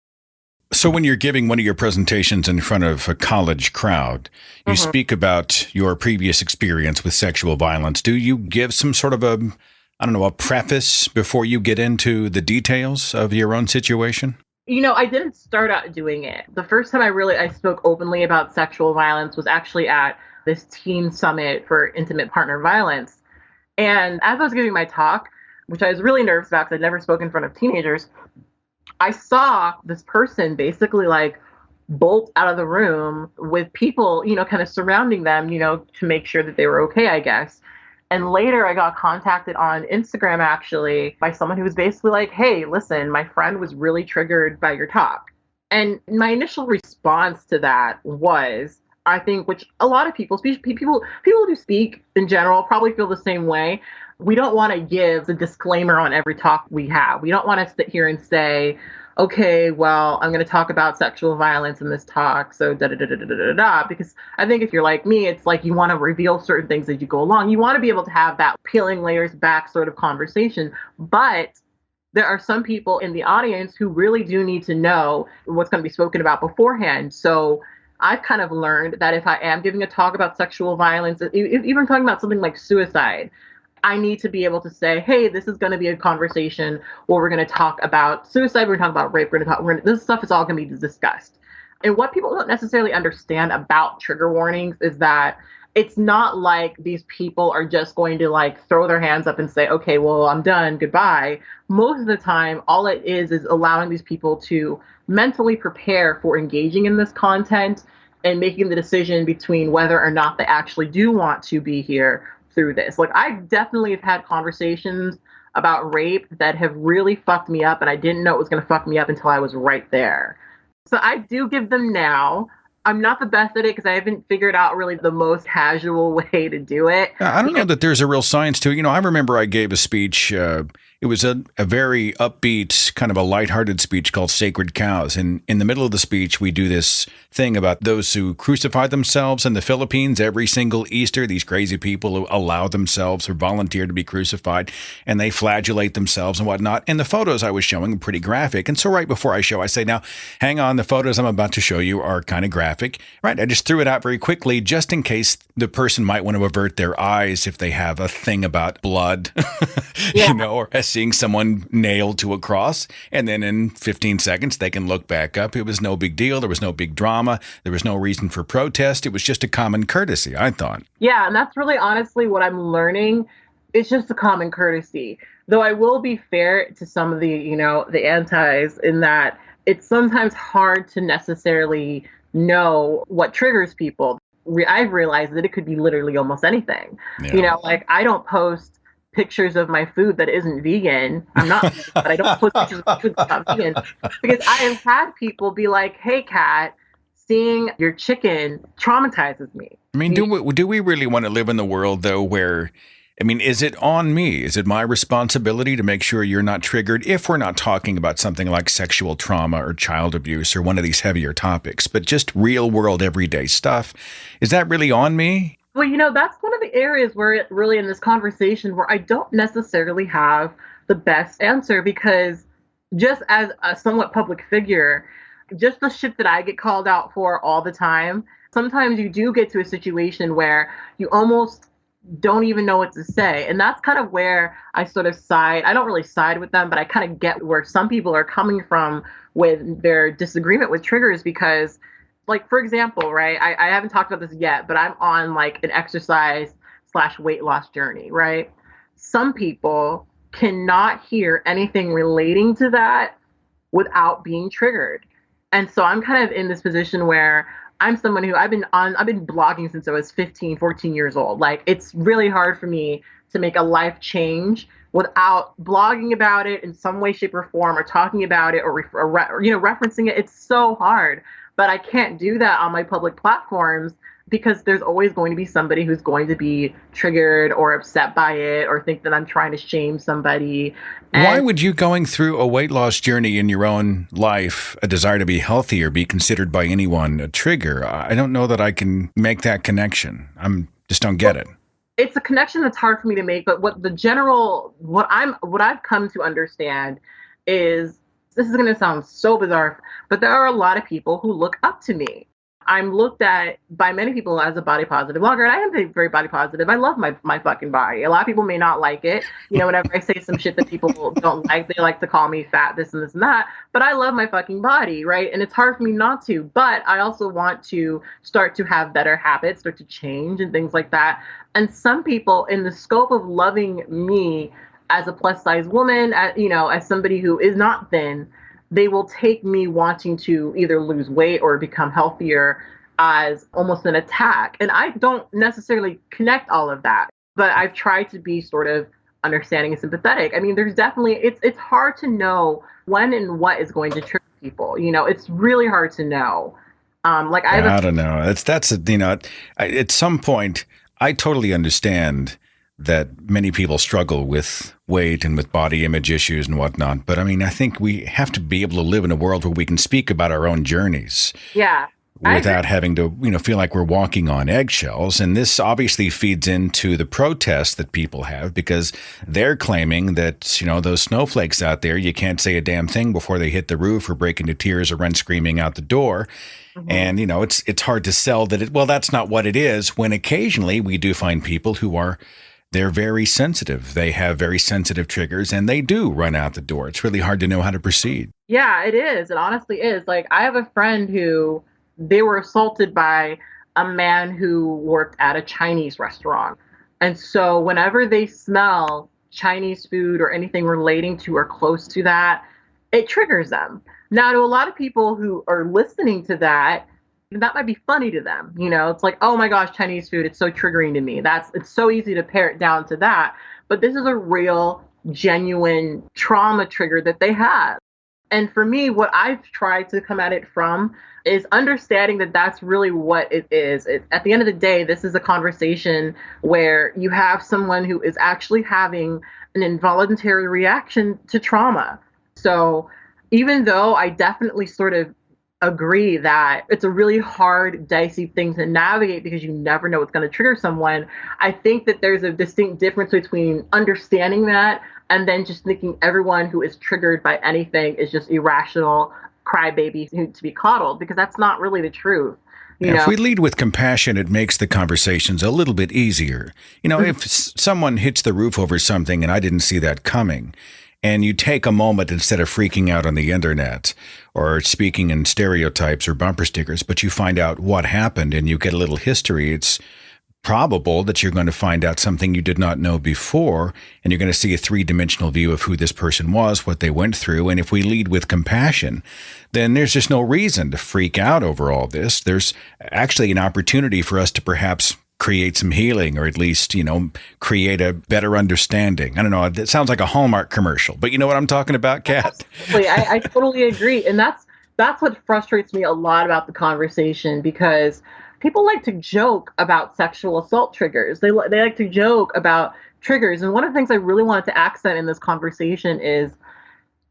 Speaker 8: So when you're giving one of your presentations in front of a college crowd, you speak about your previous experience with sexual violence. Do you give some sort of a preface before you get into the details of your own situation?
Speaker 12: I didn't start out doing it. The first time I spoke openly about sexual violence was actually at this teen summit for intimate partner violence. And as I was giving my talk, which I was really nervous about because I'd never spoken in front of teenagers, I saw this person basically like bolt out of the room with people, kind of surrounding them, to make sure that they were okay, I guess. And later I got contacted on Instagram actually by someone who was basically like, hey, listen, my friend was really triggered by your talk. And my initial response to that was, I think, which a lot of people who speak in general probably feel the same way. We don't want to give the disclaimer on every talk we have. We don't want to sit here and say, okay, well, I'm going to talk about sexual violence in this talk, so da-da-da-da-da-da-da, because I think if you're like me, it's like you want to reveal certain things as you go along. You want to be able to have that peeling layers back sort of conversation. But there are some people in the audience who really do need to know what's going to be spoken about beforehand. So I've kind of learned that if I am giving a talk about sexual violence, even talking about something like suicide, I need to be able to say, hey, this is going to be a conversation where we're going to talk about suicide, we're going to talk about rape, this stuff is all going to be discussed. And what people don't necessarily understand about trigger warnings is that it's not like these people are just going to like throw their hands up and say, okay, well, I'm done, goodbye. Most of the time, all it is allowing these people to mentally prepare for engaging in this content and making the decision between whether or not they actually do want to be here through this. Like, I definitely have had conversations about rape that have really fucked me up, and I didn't know it was going to fuck me up until I was right there. So I do give them now. I'm not the best at it because I haven't figured out really the most casual way to do it.
Speaker 8: I don't know that there's a real science to it. I remember I gave a speech. It was a very upbeat, kind of a lighthearted speech called Sacred Cows. And in the middle of the speech, we do this thing about those who crucify themselves in the Philippines every single Easter, these crazy people who allow themselves or volunteer to be crucified, and they flagellate themselves and whatnot. And the photos I was showing were pretty graphic. And so right before I show, I say, now, hang on, the photos I'm about to show you are kind of graphic. Right? I just threw it out very quickly just in case the person might want to avert their eyes if they have a thing about blood, or seeing someone nailed to a cross. And then in 15 seconds, they can look back up. It was no big deal. There was no big drama. There was no reason for protest. It was just a common courtesy, I thought.
Speaker 12: Yeah, and that's really honestly what I'm learning. It's just a common courtesy. Though I will be fair to some of the, the antis in that it's sometimes hard to necessarily know what triggers people. I've realized that it could be literally almost anything.
Speaker 8: Yeah.
Speaker 12: Like I don't post pictures of my food that isn't vegan. I'm not vegan, but I don't post pictures of food that's not vegan because I have had people be like, hey, Kat, seeing your chicken traumatizes me.
Speaker 8: I mean, do we really want to live in the world, though, where, is it on me? Is it my responsibility to make sure you're not triggered if we're not talking about something like sexual trauma or child abuse or one of these heavier topics, but just real world, everyday stuff? Is that really on me?
Speaker 12: Well, that's one of the areas where it really in this conversation where I don't necessarily have the best answer because just as a somewhat public figure, just the shit that I get called out for all the time, sometimes you do get to a situation where you almost don't even know what to say. And that's kind of where I sort of side. I don't really side with them, but I kind of get where some people are coming from with their disagreement with triggers because, like, for example, right, I haven't talked about this yet, but I'm on like an exercise/weight loss journey, right? Some people cannot hear anything relating to that without being triggered. And so I'm kind of in this position where I'm someone who I've been blogging since I was 15, 14 years old. Like, it's really hard for me to make a life change without blogging about it in some way, shape, or form, or talking about it, or referencing it. It's so hard. But I can't do that on my public platforms because there's always going to be somebody who's going to be triggered or upset by it or think that I'm trying to shame somebody.
Speaker 8: Why would you going through a weight loss journey in your own life, a desire to be healthier, be considered by anyone a trigger? I don't know that I can make that connection. Just don't get it.
Speaker 12: It's a connection that's hard for me to make, but what I've come to understand is, this is going to sound so bizarre, but there are a lot of people who look up to me. I'm looked at by many people as a body positive blogger, and I am very body positive. I love my fucking body. A lot of people may not like it. You know, whenever I say some shit that people don't like, they like to call me fat, this and this and that. But I love my fucking body, right? And it's hard for me not to. But I also want to start to have better habits, start to change and things like that. And some people, in the scope of loving me as a plus size woman, as somebody who is not thin, they will take me wanting to either lose weight or become healthier as almost an attack. And I don't necessarily connect all of that, but I've tried to be sort of understanding and sympathetic. I mean, there's definitely, it's hard to know when and what is going to trigger people. You know, it's really hard to know. I don't
Speaker 8: know. At some point, I totally understand that many people struggle with weight and with body image issues and whatnot. But I mean, I think we have to be able to live in a world where we can speak about our own journeys.
Speaker 12: Yeah.
Speaker 8: Without having to, feel like we're walking on eggshells. And this obviously feeds into the protests that people have, because they're claiming that, those snowflakes out there, you can't say a damn thing before they hit the roof or break into tears or run screaming out the door. Mm-hmm. And, it's hard to sell that that's not what it is, when occasionally we do find people who they're very sensitive. They have very sensitive triggers, and they do run out the door. It's really hard to know how to proceed.
Speaker 12: Yeah, it is. It honestly is. Like, I have a friend who, they were assaulted by a man who worked at a Chinese restaurant. And so whenever they smell Chinese food or anything relating to or close to that, it triggers them. Now, to a lot of people who are listening to that might be funny to them. It's like, oh my gosh, Chinese food, it's so triggering to me. It's so easy to pare it down to that. But this is a real, genuine trauma trigger that they have. And for me, what I've tried to come at it from is understanding that that's really what it is. At the end of the day, this is a conversation where you have someone who is actually having an involuntary reaction to trauma. So even though I definitely sort of agree that it's a really hard, dicey thing to navigate because you never know what's going to trigger someone, I think that there's a distinct difference between understanding that and then just thinking everyone who is triggered by anything is just irrational crybabies who to be coddled, because that's not really the truth.
Speaker 8: If we lead with compassion, it makes the conversations a little bit easier. If someone hits the roof over something and I didn't see that coming, and you take a moment instead of freaking out on the internet or speaking in stereotypes or bumper stickers, but you find out what happened and you get a little history, it's probable that you're going to find out something you did not know before, and you're going to see a three-dimensional view of who this person was, what they went through. And if we lead with compassion, then there's just no reason to freak out over all this. There's actually an opportunity for us to perhaps create some healing, or at least, create a better understanding. I don't know. It sounds like a Hallmark commercial, but you know what I'm talking about, Kat?
Speaker 12: Absolutely. I totally agree. And that's what frustrates me a lot about the conversation, because people like to joke about sexual assault triggers. They like to joke about triggers. And one of the things I really wanted to accent in this conversation is,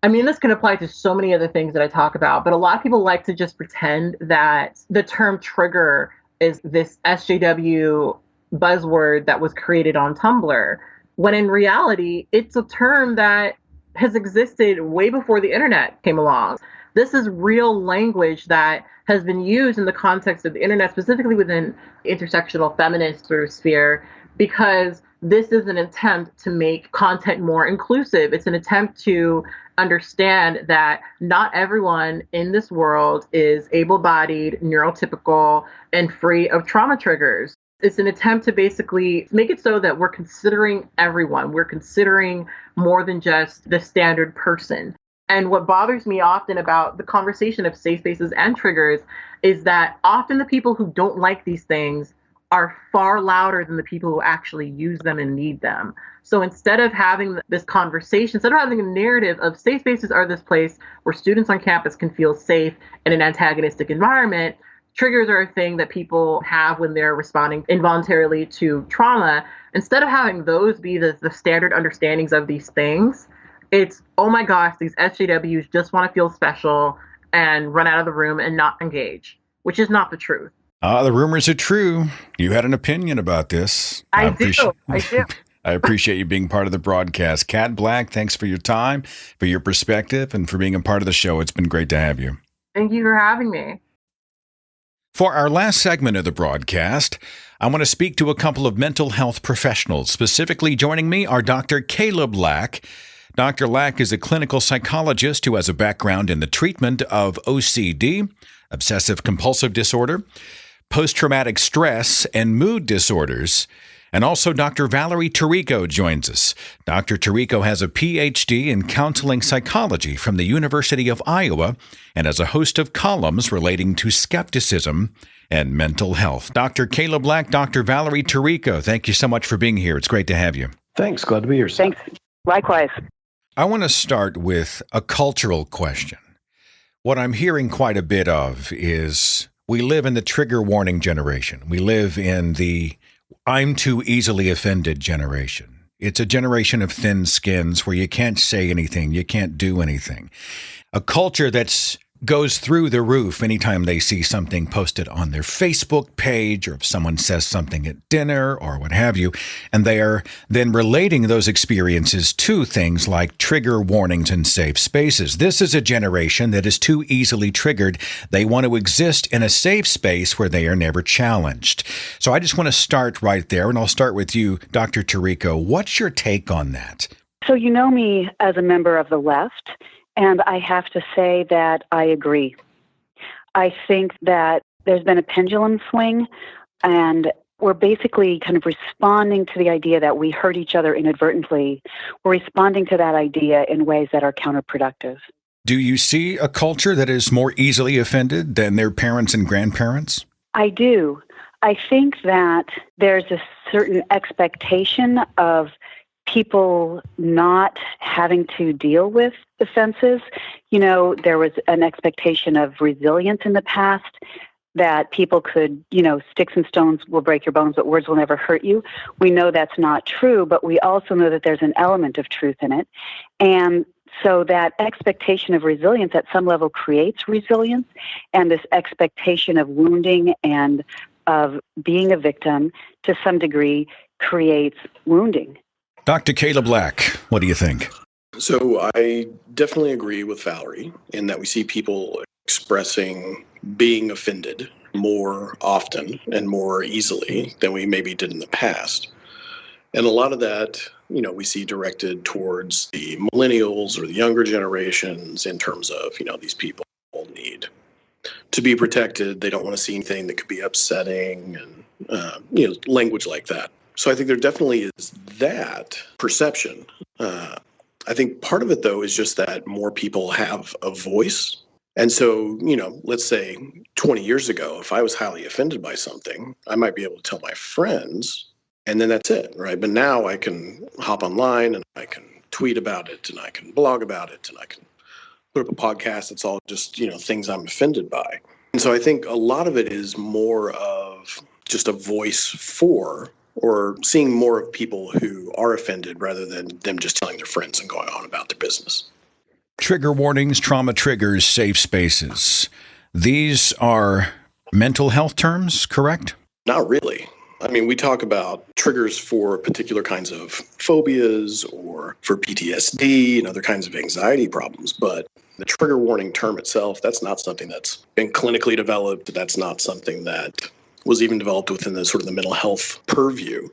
Speaker 12: I mean, this can apply to so many other things that I talk about, but a lot of people like to just pretend that the term trigger is this SJW buzzword that was created on Tumblr, when in reality, it's a term that has existed way before the internet came along. This is real language that has been used in the context of the internet, specifically within the intersectional feminist sort of sphere, because this is an attempt to make content more inclusive. It's an attempt to understand that not everyone in this world is able-bodied, neurotypical, and free of trauma triggers. It's an attempt to basically make it so that we're considering everyone. We're considering more than just the standard person. And what bothers me often about the conversation of safe spaces and triggers is that often the people who don't like these things are far louder than the people who actually use them and need them. So instead of having this conversation, instead of having a narrative of safe spaces are this place where students on campus can feel safe in an antagonistic environment, triggers are a thing that people have when they're responding involuntarily to trauma. Instead of having those be the standard understandings of these things, it's, oh my gosh, these SJWs just want to feel special and run out of the room and not engage, which is not the truth.
Speaker 8: The rumors are true. You had an opinion about this.
Speaker 12: I do.
Speaker 8: I appreciate you being part of the broadcast. Kat Black, thanks for your time, for your perspective, and for being a part of the show. It's been great to have you.
Speaker 12: Thank you for having me.
Speaker 8: For our last segment of the broadcast, I want to speak to a couple of mental health professionals. Specifically joining me are Dr. Caleb Lack. Dr. Lack is a clinical psychologist who has a background in the treatment of OCD, obsessive compulsive disorder, post-traumatic stress, and mood disorders. And also Dr. Valerie Tarico joins us. Dr. Tarico has a Ptsd in counseling psychology from the University of Iowa and has a host of columns relating to skepticism and mental health. Dr. Caleb Black, Dr. Valerie Tarico, thank you so much for being here. It's great to have you.
Speaker 13: Thanks. Glad to be here.
Speaker 14: Thanks. Likewise.
Speaker 8: I want to start with a cultural question. What I'm hearing quite a bit of is we live in the trigger warning generation. We live in the I'm too easily offended generation. It's a generation of thin skins where you can't say anything, you can't do anything. A culture that's goes through the roof anytime they see something posted on their Facebook page, or if someone says something at dinner or what have you, and they are then relating those experiences to things like trigger warnings and safe spaces. This is a generation that is too easily triggered. They want to exist in a safe space where they are never challenged. So I just want to start right there, and I'll start with you, Dr. Tarico. What's your take on that?
Speaker 14: So you know me as a member of the left, and I have to say that I agree. I think that there's been a pendulum swing, and we're basically kind of responding to the idea that we hurt each other inadvertently. We're responding to that idea in ways that are counterproductive.
Speaker 8: Do you see a culture that is more easily offended than their parents and grandparents?
Speaker 14: I do. I think that there's a certain expectation of people not having to deal with offenses. You know, there was an expectation of resilience in the past, that people could, sticks and stones will break your bones, but words will never hurt you. We know that's not true, but we also know that there's an element of truth in it. And so that expectation of resilience at some level creates resilience, and this expectation of wounding and of being a victim to some degree creates wounding.
Speaker 8: Dr. Caleb Black, what do you think?
Speaker 13: So I definitely agree with Valerie in that we see people expressing being offended more often and more easily than we maybe did in the past. And a lot of that, we see directed towards the millennials or the younger generations in terms of, these people need to be protected. They don't want to see anything that could be upsetting and, language like that. So I think there definitely is that perception. I think part of it, though, is just that more people have a voice. And so, let's say 20 years ago, if I was highly offended by something, I might be able to tell my friends, and then that's it, right? But now I can hop online and I can tweet about it and I can blog about it and I can put up a podcast. It's all just, things I'm offended by. And so I think a lot of it is more of just a voice for, or seeing more of people who are offended rather than them just telling their friends and going on about their business.
Speaker 8: Trigger warnings, trauma triggers, safe spaces. These are mental health terms, correct?
Speaker 13: Not really. I mean, we talk about triggers for particular kinds of phobias or for PTSD and other kinds of anxiety problems, but the trigger warning term itself, that's not something that's been clinically developed. That's not something that was even developed within the sort of the mental health purview.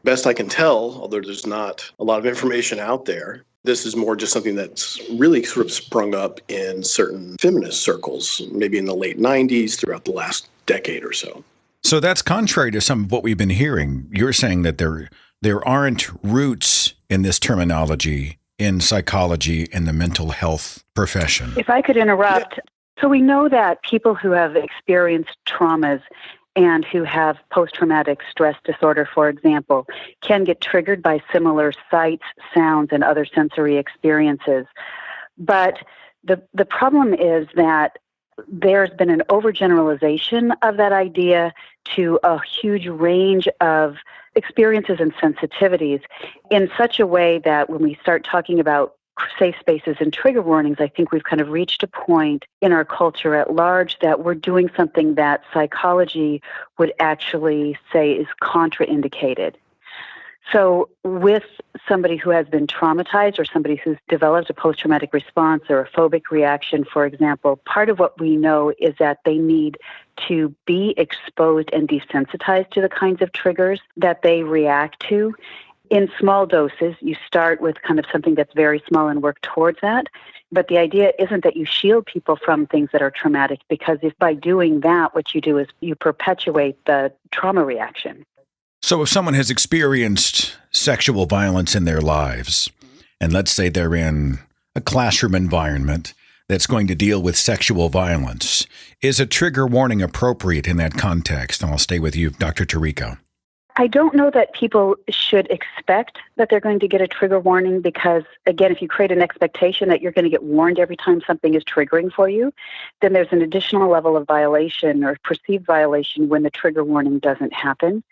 Speaker 13: Best I can tell, although there's not a lot of information out there, this is more just something that's really sort of sprung up in certain feminist circles, maybe in the late 90s throughout the last decade or so.
Speaker 8: So that's contrary to some of what we've been hearing. You're saying that there aren't roots in this terminology in psychology and the mental health profession.
Speaker 14: If I could interrupt. So we know that people who have experienced traumas and who have post-traumatic stress disorder, for example, can get triggered by similar sights, sounds, and other sensory experiences. But the problem is that there's been an overgeneralization of that idea to a huge range of experiences and sensitivities in such a way that when we start talking about safe spaces and trigger warnings, I think we've kind of reached a point in our culture at large that we're doing something that psychology would actually say is contraindicated. So with somebody who has been traumatized or somebody who's developed a post-traumatic response or a phobic reaction, for example, part of what we know is that they need to be exposed and desensitized to the kinds of triggers that they react to. In small doses, you start with kind of something that's very small and work towards that. But the idea isn't that you shield people from things that are traumatic, because if by doing that, what you do is you perpetuate the trauma reaction.
Speaker 8: So if someone has experienced sexual violence in their lives, and let's say they're in a classroom environment that's going to deal with sexual violence, is a trigger warning appropriate in that context? And I'll stay with you, Dr. Tarico.
Speaker 14: I don't know that people should expect that they're going to get a trigger warning because, again, if you create an expectation that you're going to get warned every time something is triggering for you, then there's an additional level of violation or perceived violation when the trigger warning doesn't happen.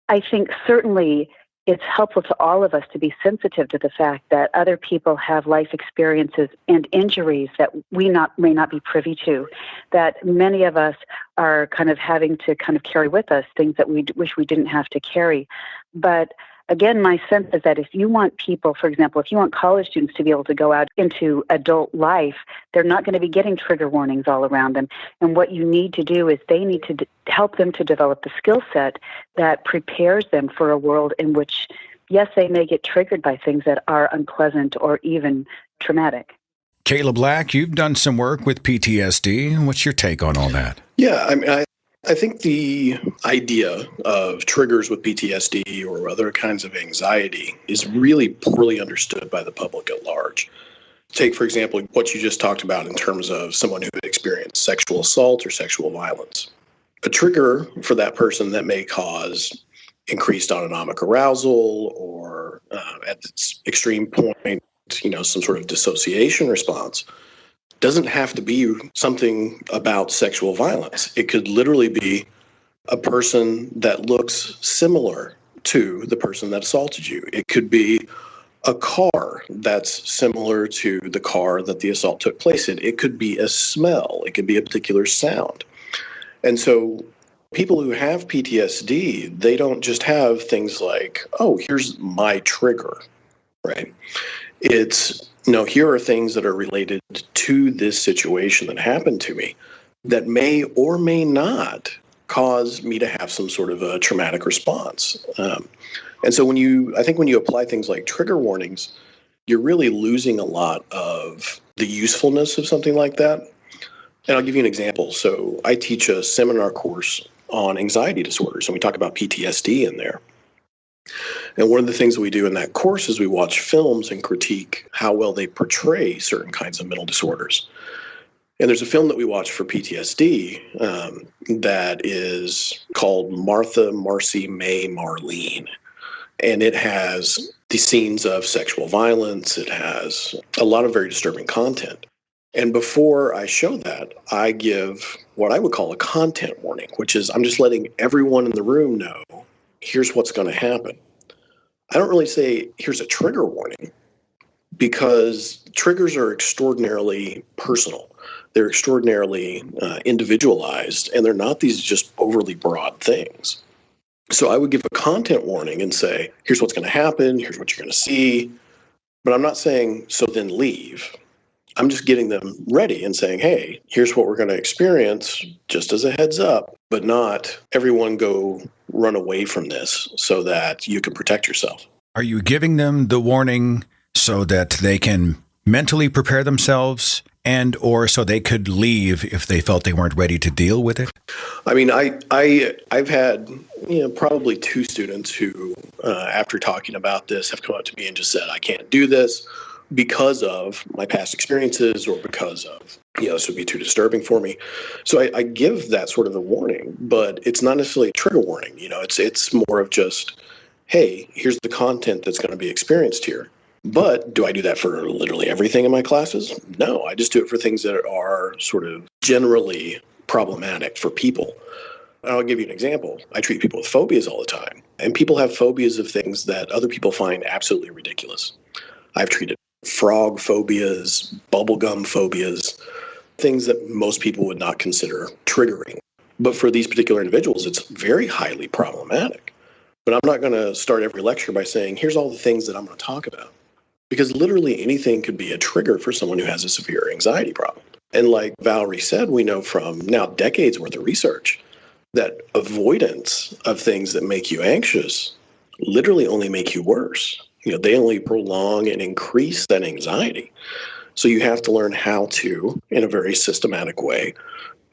Speaker 14: I think certainly it's helpful to all of us to be sensitive to the fact that other people have life experiences and injuries that we may not be privy to, that many of us are kind of having to kind of carry with us, things that we wish we didn't have to carry. But again, my sense is that if you want people, for example, if you want college students to be able to go out into adult life, they're not going to be getting trigger warnings all around them. And what you need to do is they need to help them to develop the skill set that prepares them for a world in which, yes, they may get triggered by things that are unpleasant or even traumatic.
Speaker 8: Kayla Black, you've done some work with PTSD. What's your take on all that?
Speaker 13: Yeah, I think the idea of triggers with PTSD or other kinds of anxiety is really poorly understood by the public at large. Take, for example, what you just talked about in terms of someone who had experienced sexual assault or sexual violence. A trigger for that person that may cause increased autonomic arousal or at its extreme point, some sort of dissociation response doesn't have to be something about sexual violence. It could literally be a person that looks similar to the person that assaulted you. It could be a car that's similar to the car that the assault took place in. It could be a smell. It could be a particular sound. And so people who have PTSD, they don't just have things like, oh, here's my trigger, right? It's, here are things that are related to this situation that happened to me that may or may not cause me to have some sort of a traumatic response. And so when you apply things like trigger warnings, you're really losing a lot of the usefulness of something like that. And I'll give you an example. So I teach a seminar course on anxiety disorders, and we talk about PTSD in there. And one of the things that we do in that course is we watch films and critique how well they portray certain kinds of mental disorders. And there's a film that we watch for PTSD that is called Martha, Marcy, May, Marlene. And it has the scenes of sexual violence. It has a lot of very disturbing content. And before I show that, I give what I would call a content warning, which is I'm just letting everyone in the room know, here's what's going to happen. I don't really say, here's a trigger warning, because triggers are extraordinarily personal. They're extraordinarily individualized, and they're not these just overly broad things. So I would give a content warning and say, here's what's going to happen, here's what you're going to see. But I'm not saying, so then leave. I'm just getting them ready and saying, hey, here's what we're going to experience, just as a heads up, but not everyone go run away from this so that you can protect yourself.
Speaker 8: Are you giving them the warning so that they can mentally prepare themselves and or so they could leave if they felt they weren't ready to deal with it?
Speaker 13: I mean, I've had probably two students who, after talking about this, have come up to me and just said, I can't do this because of my past experiences or because of, this would be too disturbing for me. So I give that sort of a warning, but it's not necessarily a trigger warning. It's more of just, hey, here's the content that's going to be experienced here. But do I do that for literally everything in my classes? No, I just do it for things that are sort of generally problematic for people. I'll give you an example. I treat people with phobias all the time, and people have phobias of things that other people find absolutely ridiculous. I've treated frog phobias, bubblegum phobias, things that most people would not consider triggering. But for these particular individuals, it's very highly problematic. But I'm not going to start every lecture by saying, here's all the things that I'm going to talk about. Because literally anything could be a trigger for someone who has a severe anxiety problem. And like Valerie said, we know from now decades worth of research that avoidance of things that make you anxious literally only make you worse. They only prolong and increase that anxiety. So you have to learn how to, in a very systematic way,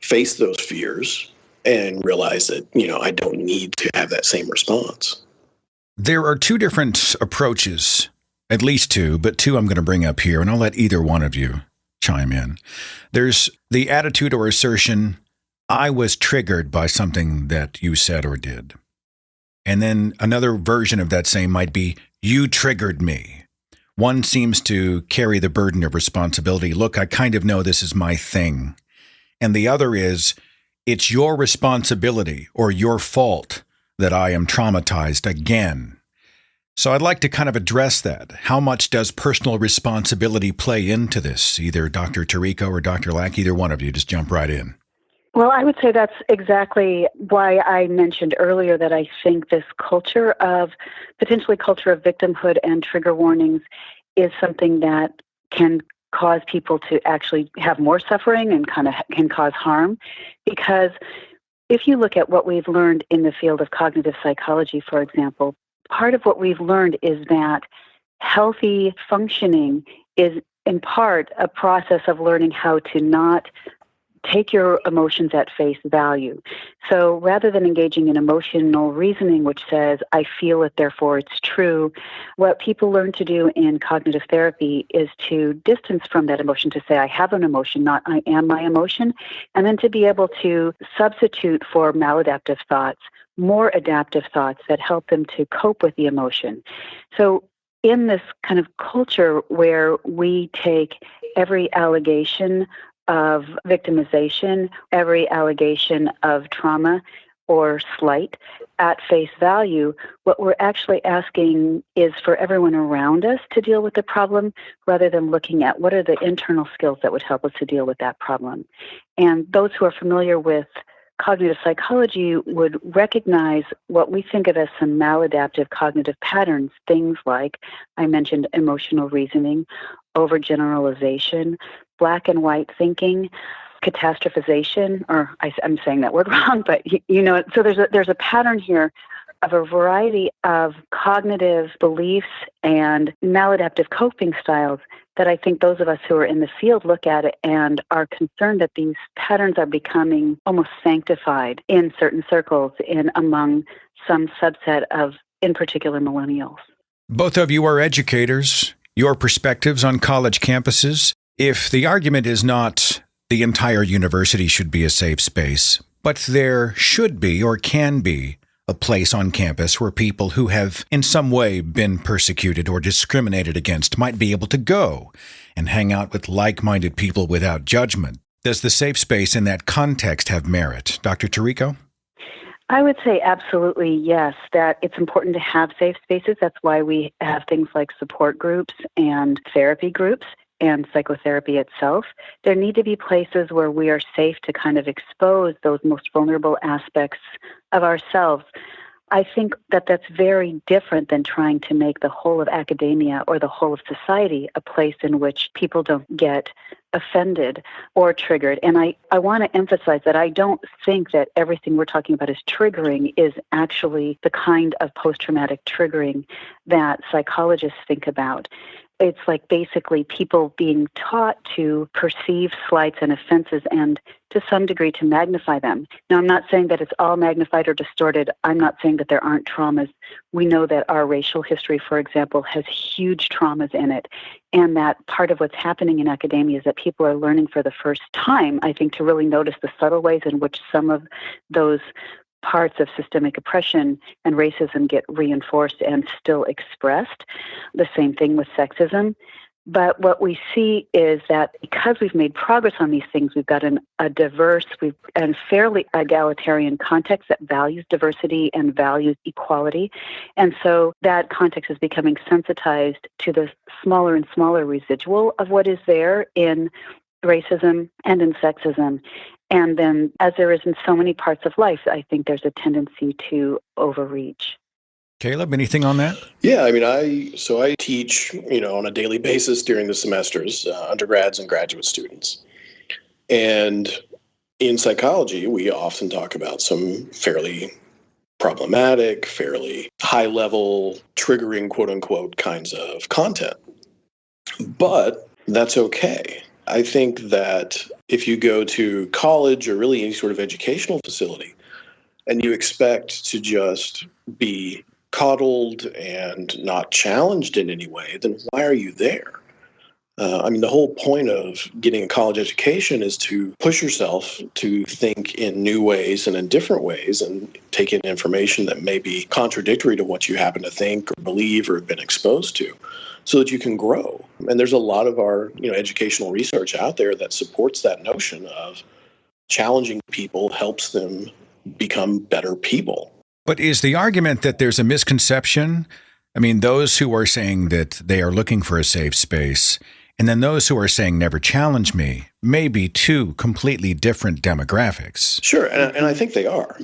Speaker 13: face those fears and realize that, I don't need to have that same response.
Speaker 8: There are two different approaches, at least two, but two I'm going to bring up here, and I'll let either one of you chime in. There's the attitude or assertion, I was triggered by something that you said or did. And then another version of that same might be, you triggered me. One seems to carry the burden of responsibility. Look, I kind of know this is my thing. And the other is, it's your responsibility or your fault that I am traumatized again. So I'd like to kind of address that. How much does personal responsibility play into this? Either Dr. Tarico or Dr. Lack, either one of you, just jump right in.
Speaker 14: Well, I would say that's exactly why I mentioned earlier that I think this potentially culture of victimhood and trigger warnings is something that can cause people to actually have more suffering and kind of can cause harm. Because if you look at what we've learned in the field of cognitive psychology, for example, part of what we've learned is that healthy functioning is in part a process of learning how to not take your emotions at face value. So rather than engaging in emotional reasoning, which says, I feel it, therefore it's true, what people learn to do in cognitive therapy is to distance from that emotion, to say, I have an emotion, not I am my emotion, and then to be able to substitute for maladaptive thoughts, more adaptive thoughts that help them to cope with the emotion. So in this kind of culture where we take every allegation of victimization, every allegation of trauma or slight at face value, what we're actually asking is for everyone around us to deal with the problem rather than looking at what are the internal skills that would help us to deal with that problem. And those who are familiar with cognitive psychology would recognize what we think of as some maladaptive cognitive patterns, things like I mentioned emotional reasoning, overgeneralization, black and white thinking, catastrophization, or I'm saying that word wrong, but so there's a pattern here of a variety of cognitive beliefs and maladaptive coping styles that I think those of us who are in the field look at it and are concerned that these patterns are becoming almost sanctified in certain circles among some subset of, in particular, millennials.
Speaker 8: Both of you are educators. Your perspectives on college campuses. If the argument is not the entire university should be a safe space, but there should be or can be a place on campus where people who have in some way been persecuted or discriminated against might be able to go and hang out with like-minded people without judgment. Does the safe space in that context have merit? Dr. Tarico?
Speaker 14: I would say absolutely yes, that it's important to have safe spaces. That's why we have things like support groups and therapy groups and psychotherapy itself. There need to be places where we are safe to kind of expose those most vulnerable aspects of ourselves. I think that that's very different than trying to make the whole of academia or the whole of society a place in which people don't get offended or triggered. And I want to emphasize that I don't think that everything we're talking about is triggering is actually the kind of post-traumatic triggering that psychologists think about. It's like basically people being taught to perceive slights and offenses and to some degree to magnify them. Now, I'm not saying that it's all magnified or distorted. I'm not saying that there aren't traumas. We know that our racial history, for example, has huge traumas in it. And that part of what's happening in academia is that people are learning for the first time, I think, to really notice the subtle ways in which some of those parts of systemic oppression and racism get reinforced and still expressed. The same thing with sexism. But what we see is that because we've made progress on these things, we've got a diverse and fairly egalitarian context that values diversity and values equality. And so that context is becoming sensitized to the smaller and smaller residual of what is there in racism and in sexism. And then, as there is in so many parts of life, I think there's a tendency to overreach.
Speaker 8: Caleb, anything on that?
Speaker 13: Yeah, I mean, I teach, on a daily basis during the semesters, undergrads and graduate students. And in psychology, we often talk about some fairly problematic, fairly high-level, triggering, quote-unquote, kinds of content. But that's okay. I think that if you go to college or really any sort of educational facility and you expect to just be coddled and not challenged in any way, then why are you there? The whole point of getting a college education is to push yourself to think in new ways and in different ways and take in information that may be contradictory to what you happen to think or believe or have been exposed to so that you can grow. And there's a lot of our educational research out there that supports that notion of challenging people helps them become better people.
Speaker 8: But is the argument that there's a misconception? I mean, those who are saying that they are looking for a safe space, and then those who are saying never challenge me, may be two completely different demographics.
Speaker 13: Sure, and I think they are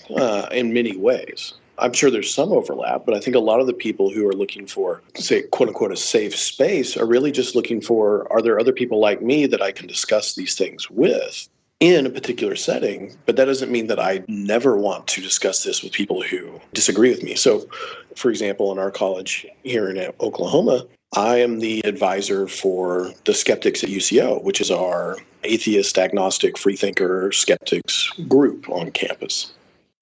Speaker 13: in many ways. I'm sure there's some overlap, but I think a lot of the people who are looking for, say, quote unquote, a safe space are really just looking for, are there other people like me that I can discuss these things with in a particular setting? But that doesn't mean that I never want to discuss this with people who disagree with me. So, for example, in our college here in Oklahoma, I am the advisor for the skeptics at UCO, which is our atheist, agnostic, freethinker skeptics group on campus.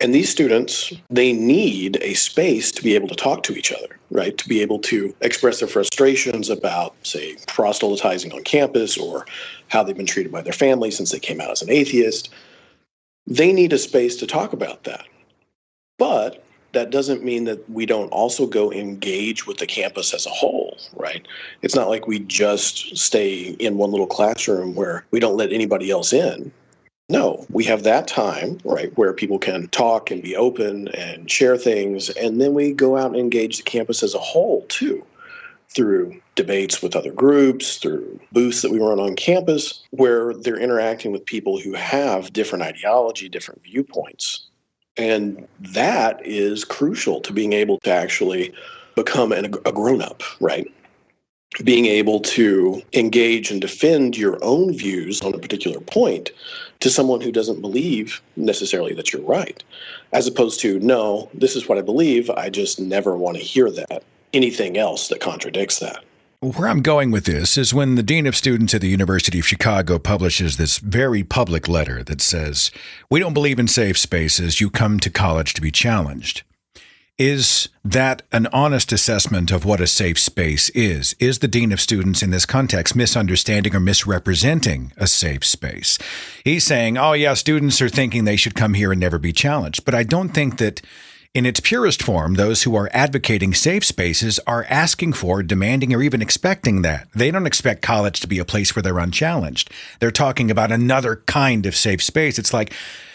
Speaker 13: And these students, they need a space to be able to talk to each other, right? To be able to express their frustrations about, say, proselytizing on campus or how they've been treated by their family since they came out as an atheist. They need a space to talk about that. But that doesn't mean that we don't also go engage with the campus as a whole, right? It's not like we just stay in one little classroom where we don't let anybody else in. No, we have that time, right, where people can talk and be open and share things, and then we go out and engage the campus as a whole, too, through debates with other groups, through booths that we run on campus, where they're interacting with people who have different ideology, different viewpoints. And that is crucial to being able to actually become a grown-up, right? Being able to engage and defend your own views on a particular point to someone who doesn't believe necessarily that you're right, as opposed to, no, this is what I believe, I just never want to hear anything else that contradicts that.
Speaker 8: Where I'm going with this is when the Dean of Students at the University of Chicago publishes this very public letter that says, we don't believe in safe spaces, you come to college to be challenged. Is that an honest assessment of what a safe space is? Is the Dean of Students in this context misunderstanding or misrepresenting a safe space? He's saying, oh yeah, students are thinking they should come here and never be challenged. But I don't think that in its purest form, those who are advocating safe spaces are asking for, demanding, or even expecting that. They don't expect college to be a place where they're unchallenged. They're talking about another kind of safe space. It's like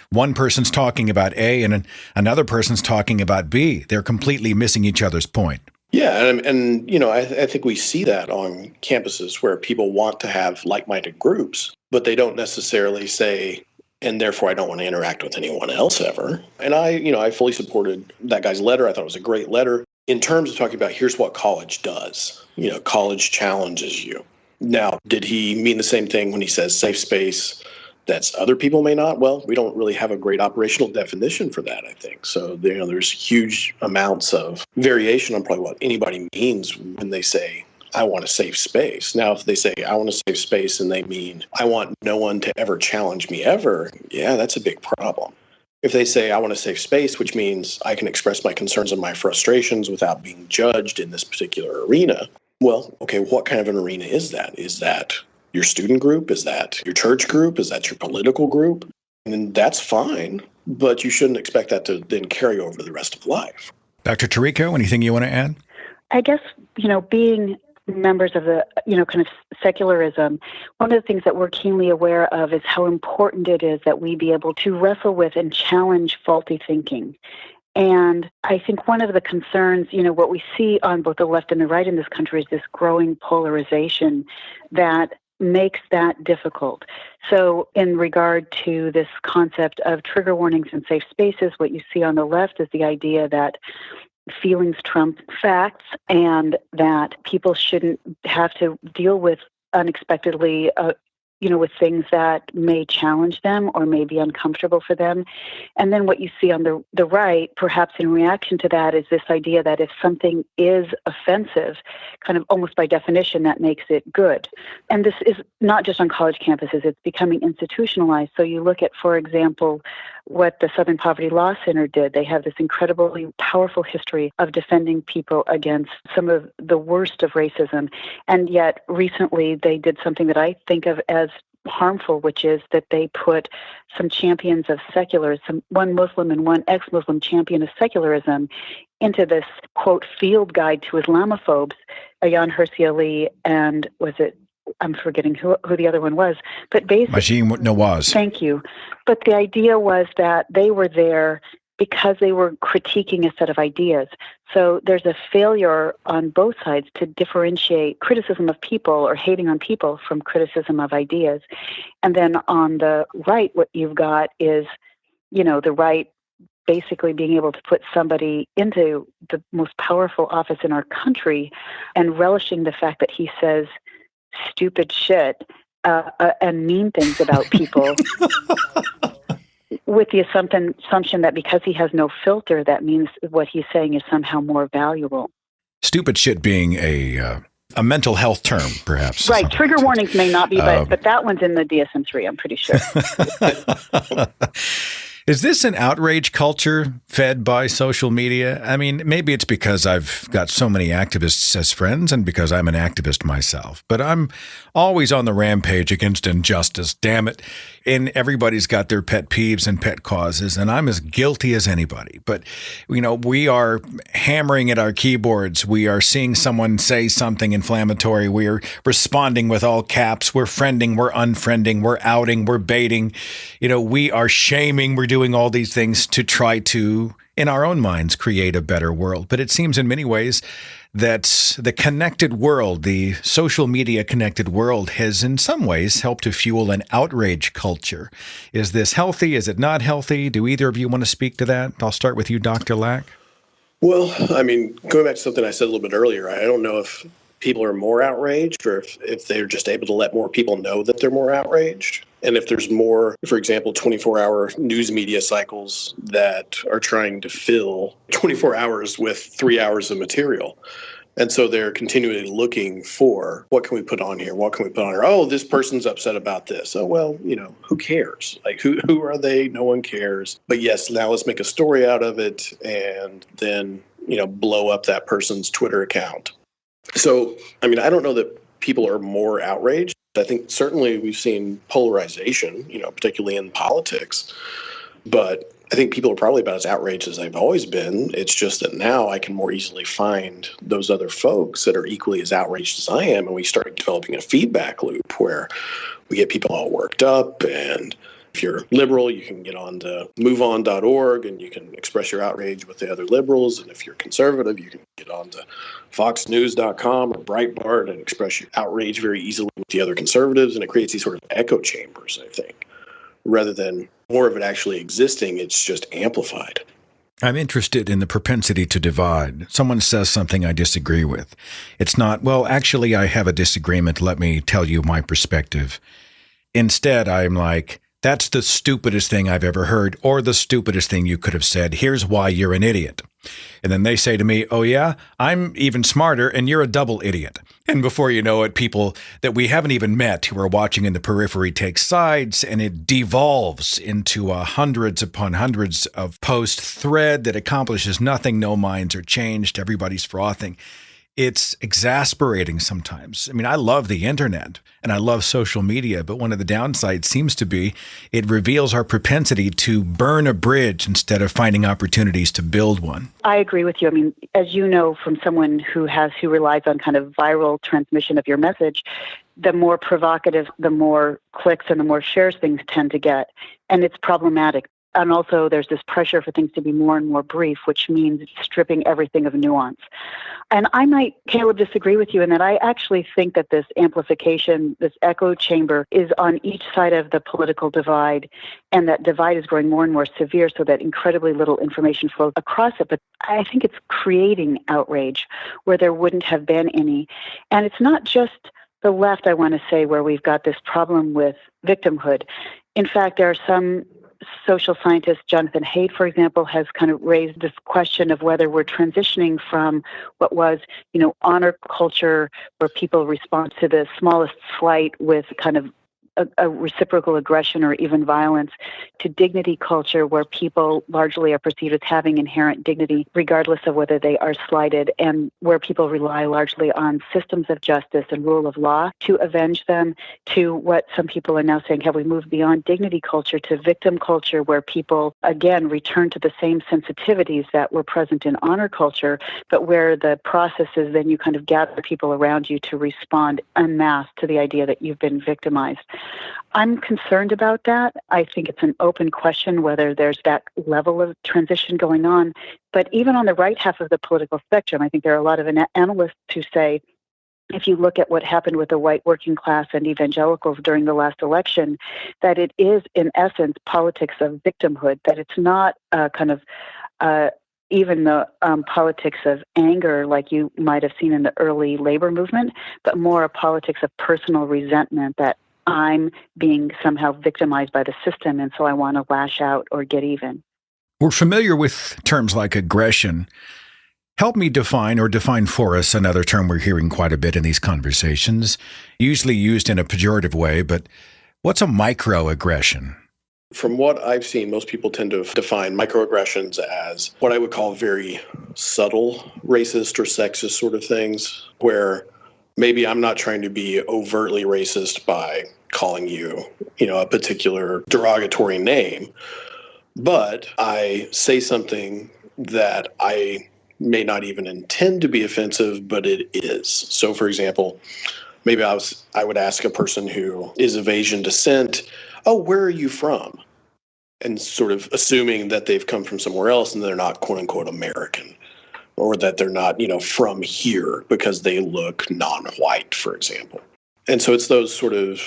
Speaker 8: one person's talking about A and another person's talking about B. They're completely missing each other's point.
Speaker 13: Yeah, and I think we see that on campuses where people want to have like-minded groups, but they don't necessarily say, and therefore I don't want to interact with anyone else ever. And I fully supported that guy's letter. I thought it was a great letter in terms of talking about here's what college does. College challenges you. Now, did he mean the same thing when he says safe space that other people may not? Well, we don't really have a great operational definition for that, I think. So, there's huge amounts of variation on probably what anybody means when they say, I want a safe space. Now, if they say, I want a safe space, and they mean, I want no one to ever challenge me ever, yeah, that's a big problem. If they say, I want a safe space, which means I can express my concerns and my frustrations without being judged in this particular arena, well, okay, what kind of an arena is that? Is that your student group? Is that your church group? Is that your political group? And that's fine, but you shouldn't expect that to then carry over the rest of life.
Speaker 8: Dr. Tarico, anything you want to add?
Speaker 14: I guess, being members of the, kind of secularism, one of the things that we're keenly aware of is how important it is that we be able to wrestle with and challenge faulty thinking. And I think one of the concerns, what we see on both the left and the right in this country is this growing polarization that makes that difficult. So in regard to this concept of trigger warnings and safe spaces, what you see on the left is the idea that feelings trump facts and that people shouldn't have to deal with unexpectedly with things that may challenge them or may be uncomfortable for them. And then what you see on the right, perhaps in reaction to that, is this idea that if something is offensive, kind of almost by definition, that makes it good. And this is not just on college campuses, it's becoming institutionalized. So you look at, for example, what the Southern Poverty Law Center did. They have this incredibly powerful history of defending people against some of the worst of racism. And yet recently they did something that I think of as harmful, which is that they put some champions of secularism, one Muslim and one ex-Muslim champion of secularism, into this, quote, field guide to Islamophobes, Ayaan Hirsi Ali, and I'm forgetting who the other one was, but basically,
Speaker 8: Miriam Namazi.
Speaker 14: Thank you. But the idea was that they were there because they were critiquing a set of ideas. So there's a failure on both sides to differentiate criticism of people or hating on people from criticism of ideas. And then on the right, what you've got is, the right basically being able to put somebody into the most powerful office in our country and relishing the fact that he says stupid shit and mean things about people with the assumption that because he has no filter, that means what he's saying is somehow more valuable.
Speaker 8: Stupid shit being a mental health term, perhaps.
Speaker 14: Right. Trigger warnings may not be, but that one's in the DSM-3, I'm pretty sure.
Speaker 8: Is this an outrage culture fed by social media? I mean, maybe it's because I've got so many activists as friends and because I'm an activist myself, but I'm always on the rampage against injustice, damn it. And everybody's got their pet peeves and pet causes, and I'm as guilty as anybody. But, we are hammering at our keyboards. We are seeing someone say something inflammatory. We are responding with all caps. We're friending, we're unfriending, we're outing, we're baiting. We are shaming, we're doing all these things to try to, in our own minds, create a better world. But it seems in many ways that the connected world, the social media connected world, has in some ways helped to fuel an outrage culture. Is this healthy? Is it not healthy? Do either of you want to speak to that? I'll start with you, Dr. Lack.
Speaker 13: Well, going back to something I said a little bit earlier, I don't know if people are more outraged or if they're just able to let more people know that they're more outraged. And if there's more, for example, 24-hour news media cycles that are trying to fill 24 hours with 3 hours of material. And so they're continually looking for, what can we put on here? What can we put on here? Oh, this person's upset about this. Oh, well, who cares? Like, who are they? No one cares. But yes, now let's make a story out of it and then, blow up that person's Twitter account. So, I don't know that people are more outraged. I think certainly we've seen polarization, particularly in politics. But I think people are probably about as outraged as they've always been. It's just that now I can more easily find those other folks that are equally as outraged as I am, and we start developing a feedback loop where we get people all worked up. And if you're liberal, you can get on to moveon.org and you can express your outrage with the other liberals. And if you're conservative, you can get on to foxnews.com or Breitbart and express your outrage very easily with the other conservatives. And it creates these sort of echo chambers, I think. Rather than more of it actually existing, it's just amplified.
Speaker 8: I'm interested in the propensity to divide. Someone says something I disagree with. It's not, well, actually, I have a disagreement. Let me tell you my perspective. Instead, I'm like, that's the stupidest thing I've ever heard, or the stupidest thing you could have said. Here's why you're an idiot. And then they say to me, oh yeah, I'm even smarter and you're a double idiot. And before you know it, people that we haven't even met who are watching in the periphery take sides, and it devolves into hundreds upon hundreds of post thread that accomplishes nothing. No minds are changed. Everybody's frothing. it's exasperating sometimes. I mean, I love the internet and I love social media, but one of the downsides seems to be it reveals our propensity to burn a bridge instead of finding opportunities to build one.
Speaker 14: I agree with you. I mean, as you know, from someone who relies on kind of viral transmission of your message, the more provocative, the more clicks and the more shares things tend to get. And it's problematic. And also there's this pressure for things to be more and more brief, which means stripping everything of nuance. And I might, Caleb, disagree with you in that I actually think that this amplification, this echo chamber is on each side of the political divide, and that divide is growing more and more severe so that incredibly little information flows across it. But I think it's creating outrage where there wouldn't have been any. And it's not just the left, I want to say, where we've got this problem with victimhood. In fact, there are some social scientist Jonathan Haidt, for example, has kind of raised this question of whether we're transitioning from what was, honor culture where people respond to the smallest slight with kind of a reciprocal aggression or even violence, to dignity culture where people largely are perceived as having inherent dignity regardless of whether they are slighted, and where people rely largely on systems of justice and rule of law to avenge them, to what some people are now saying, have we moved beyond dignity culture to victim culture, where people, again, return to the same sensitivities that were present in honor culture, but where the process is then you kind of gather people around you to respond en masse to the idea that you've been victimized. I'm concerned about that. I think it's an open question whether there's that level of transition going on. But even on the right half of the political spectrum, I think there are a lot of analysts who say, if you look at what happened with the white working class and evangelicals during the last election, that it is, in essence, politics of victimhood, that it's not kind of even the politics of anger like you might have seen in the early labor movement, but more a politics of personal resentment that I'm being somehow victimized by the system, and so I want to lash out or get even.
Speaker 8: We're familiar with terms like aggression. Help me define for us another term we're hearing quite a bit in these conversations, usually used in a pejorative way, but what's a microaggression?
Speaker 13: From what I've seen, most people tend to define microaggressions as what I would call very subtle racist or sexist sort of things, where maybe I'm not trying to be overtly racist by calling you, a particular derogatory name, but I say something that I may not even intend to be offensive, but it is. So, for example, maybe I would ask a person who is of Asian descent, "Oh, where are you from?" And sort of assuming that they've come from somewhere else and they're not quote unquote American, or that they're not, from here because they look non-white, for example. And so it's those sort of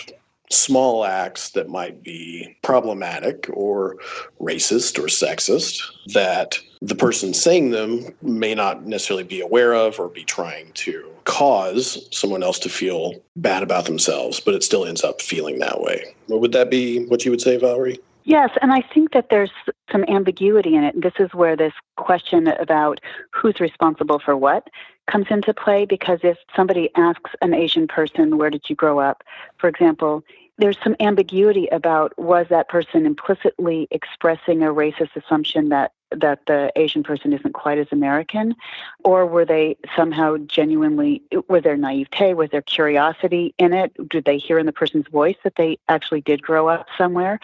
Speaker 13: small acts that might be problematic or racist or sexist that the person saying them may not necessarily be aware of or be trying to cause someone else to feel bad about themselves, but it still ends up feeling that way. Would that be what you would say, Valerie?
Speaker 14: Yes, and I think that there's some ambiguity in it. This is where this question about who's responsible for what comes into play, because if somebody asks an Asian person, where did you grow up, for example, there's some ambiguity about, was that person implicitly expressing a racist assumption that the Asian person isn't quite as American, or were they somehow genuinely, was there naivete, was there curiosity in it? Did they hear in the person's voice that they actually did grow up somewhere?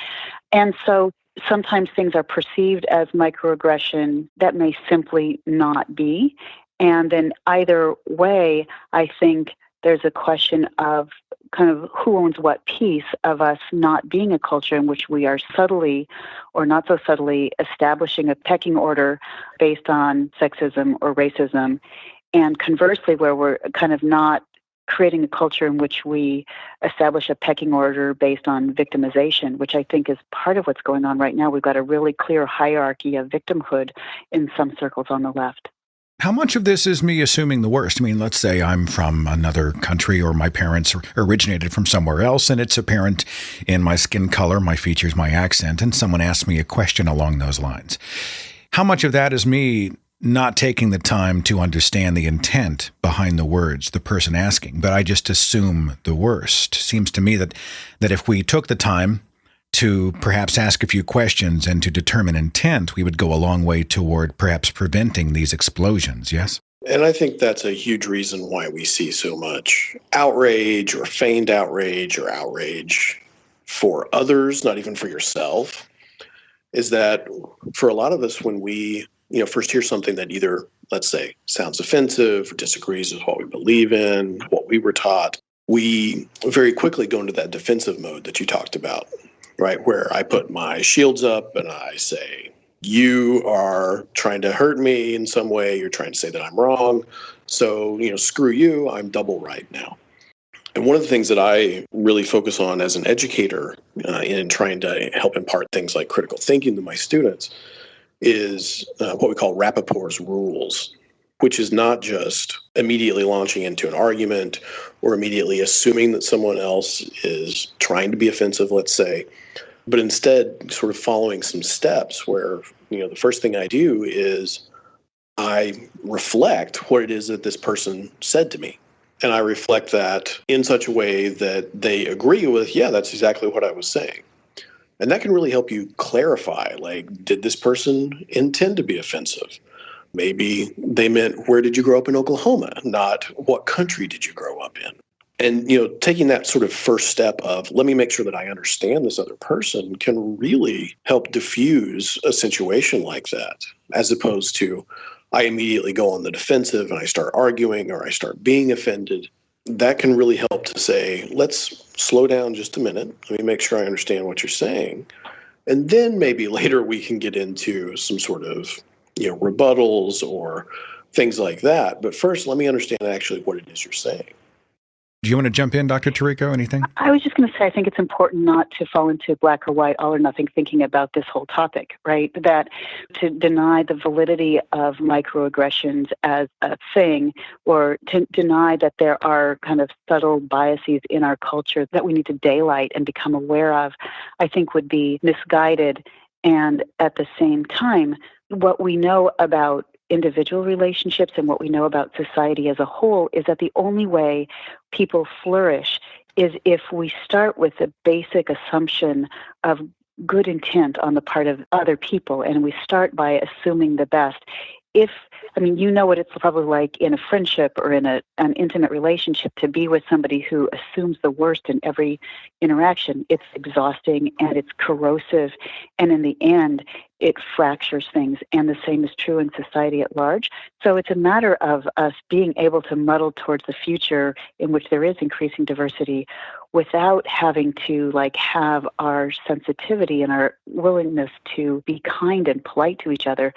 Speaker 14: And so sometimes things are perceived as microaggression that may simply not be. And then either way, I think there's a question of kind of who owns what piece of us not being a culture in which we are subtly or not so subtly establishing a pecking order based on sexism or racism, and conversely where we're kind of not creating a culture in which we establish a pecking order based on victimization, which I think is part of what's going on right now. We've got a really clear hierarchy of victimhood in some circles on the left.
Speaker 8: How much of this is me assuming the worst? I mean, let's say I'm from another country or my parents originated from somewhere else, and it's apparent in my skin color, my features, my accent, and someone asks me a question along those lines. How much of that is me not taking the time to understand the intent behind the words, the person asking, but I just assume the worst? Seems to me that if we took the time to perhaps ask a few questions and to determine intent, we would go a long way toward perhaps preventing these explosions, yes?
Speaker 13: And I think that's a huge reason why we see so much outrage or feigned outrage or outrage for others, not even for yourself, is that for a lot of us, when we first hear something that either, let's say, sounds offensive or disagrees with what we believe in, what we were taught, we very quickly go into that defensive mode that you talked about, right? Where I put my shields up and I say, you are trying to hurt me in some way. You're trying to say that I'm wrong. So, screw you. I'm double right now. And one of the things that I really focus on as an educator in trying to help impart things like critical thinking to my students is what we call Rapaport's Rules, which is not just immediately launching into an argument or immediately assuming that someone else is trying to be offensive, let's say, but instead sort of following some steps where, the first thing I do is I reflect what it is that this person said to me. And I reflect that in such a way that they agree with, yeah, that's exactly what I was saying. And that can really help you clarify, like, did this person intend to be offensive? Maybe they meant, where did you grow up in Oklahoma? Not, what country did you grow up in? And, taking that sort of first step of, let me make sure that I understand this other person can really help diffuse a situation like that, as opposed to, I immediately go on the defensive and I start arguing or I start being offended. That can really help to say, let's slow down just a minute. Let me make sure I understand what you're saying. And then maybe later we can get into some sort of, rebuttals or things like that. But first, let me understand actually what it is you're saying.
Speaker 8: Do you want to jump in, Dr. Tarico? Anything?
Speaker 14: I was just going to say, I think it's important not to fall into black or white, all or nothing thinking about this whole topic, right? That to deny the validity of microaggressions as a thing, or to deny that there are kind of subtle biases in our culture that we need to daylight and become aware of, I think would be misguided. And at the same time, what we know about individual relationships and what we know about society as a whole is that the only way people flourish is if we start with the basic assumption of good intent on the part of other people, and we start by assuming the best. What it's probably like in a friendship or in an intimate relationship to be with somebody who assumes the worst in every interaction. It's exhausting and it's corrosive, and in the end, it fractures things. And the same is true in society at large. So it's a matter of us being able to muddle towards the future in which there is increasing diversity without having to have our sensitivity and our willingness to be kind and polite to each other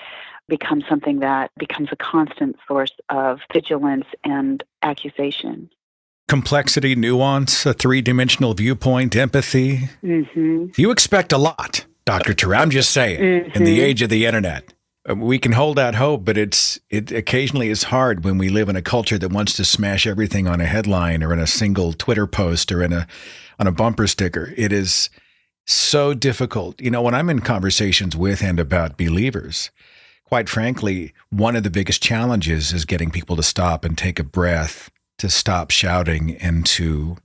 Speaker 14: become something that becomes a constant source of vigilance and accusation.
Speaker 8: Complexity, nuance, a three-dimensional viewpoint, empathy.
Speaker 14: Mm-hmm.
Speaker 8: You expect a lot, Dr. Tarico. I'm just saying, in the age of the internet. We can hold out hope, but it occasionally is hard when we live in a culture that wants to smash everything on a headline or in a single Twitter post or on a bumper sticker. It is so difficult. When I'm in conversations with and about believers, quite frankly, one of the biggest challenges is getting people to stop and take a breath, to stop shouting, and to,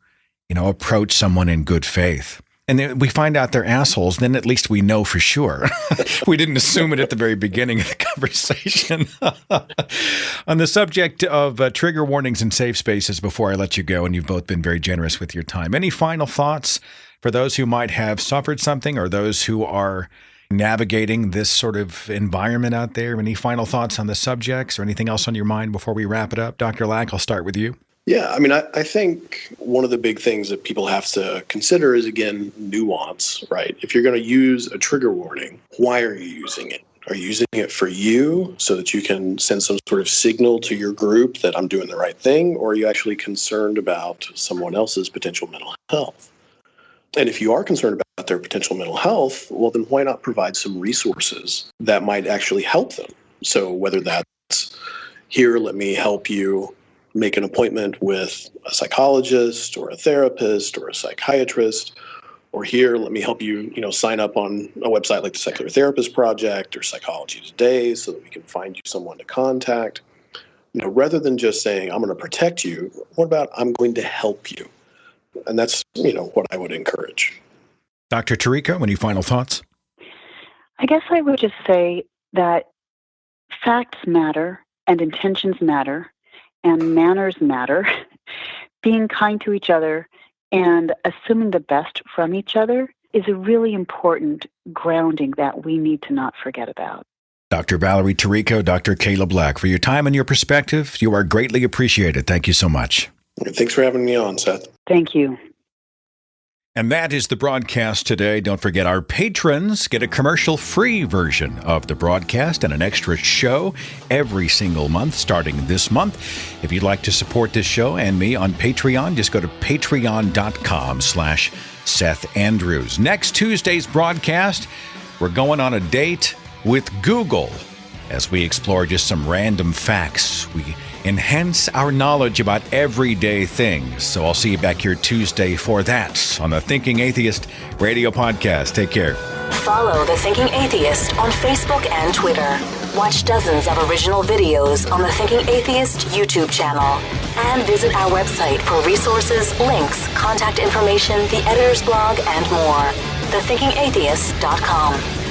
Speaker 8: approach someone in good faith. And then we find out they're assholes, then at least we know for sure. We didn't assume it at the very beginning of the conversation. On the subject of trigger warnings and safe spaces, before I let you go, and you've both been very generous with your time, any final thoughts for those who might have suffered something or those who are navigating this sort of environment out there? Any final thoughts on the subjects or anything else on your mind before we wrap it up? Dr. Lack, I'll start with you.
Speaker 13: Yeah, I think one of the big things that people have to consider is, again, nuance, right? If you're going to use a trigger warning, why are you using it? Are you using it for you so that you can send some sort of signal to your group that I'm doing the right thing? Or are you actually concerned about someone else's potential mental health? And if you are concerned about their potential mental health, well, then why not provide some resources that might actually help them? So whether that's, here, let me help you make an appointment with a psychologist or a therapist or a psychiatrist, or here, let me help you, sign up on a website like the Secular Therapist Project or Psychology Today so that we can find you someone to contact. Rather than just saying, I'm going to protect you, what about I'm going to help you? And that's, what I would encourage.
Speaker 8: Dr. Tarico, any final thoughts?
Speaker 14: I guess I would just say that facts matter and intentions matter, and manners matter. Being kind to each other and assuming the best from each other is a really important grounding that we need to not forget about.
Speaker 8: Dr. Valerie Tarico, Dr. Kayla Black, for your time and your perspective, you are greatly appreciated. Thank you so much.
Speaker 13: Thanks for having me on, Seth.
Speaker 14: Thank you.
Speaker 8: And that is the broadcast today. Don't forget, our patrons get a commercial-free version of the broadcast and an extra show every single month, starting this month. If you'd like to support this show and me on Patreon, just go to patreon.com/Seth Andrews. Next Tuesday's broadcast, we're going on a date with Google as we explore just some random facts. We enhance our knowledge about everyday things. So I'll see you back here Tuesday for that on the Thinking Atheist radio podcast. Take care.
Speaker 2: Follow The Thinking Atheist on Facebook and Twitter. Watch dozens of original videos on the Thinking Atheist YouTube channel. And visit our website for resources, links, contact information, the editor's blog, and more. thethinkingatheist.com.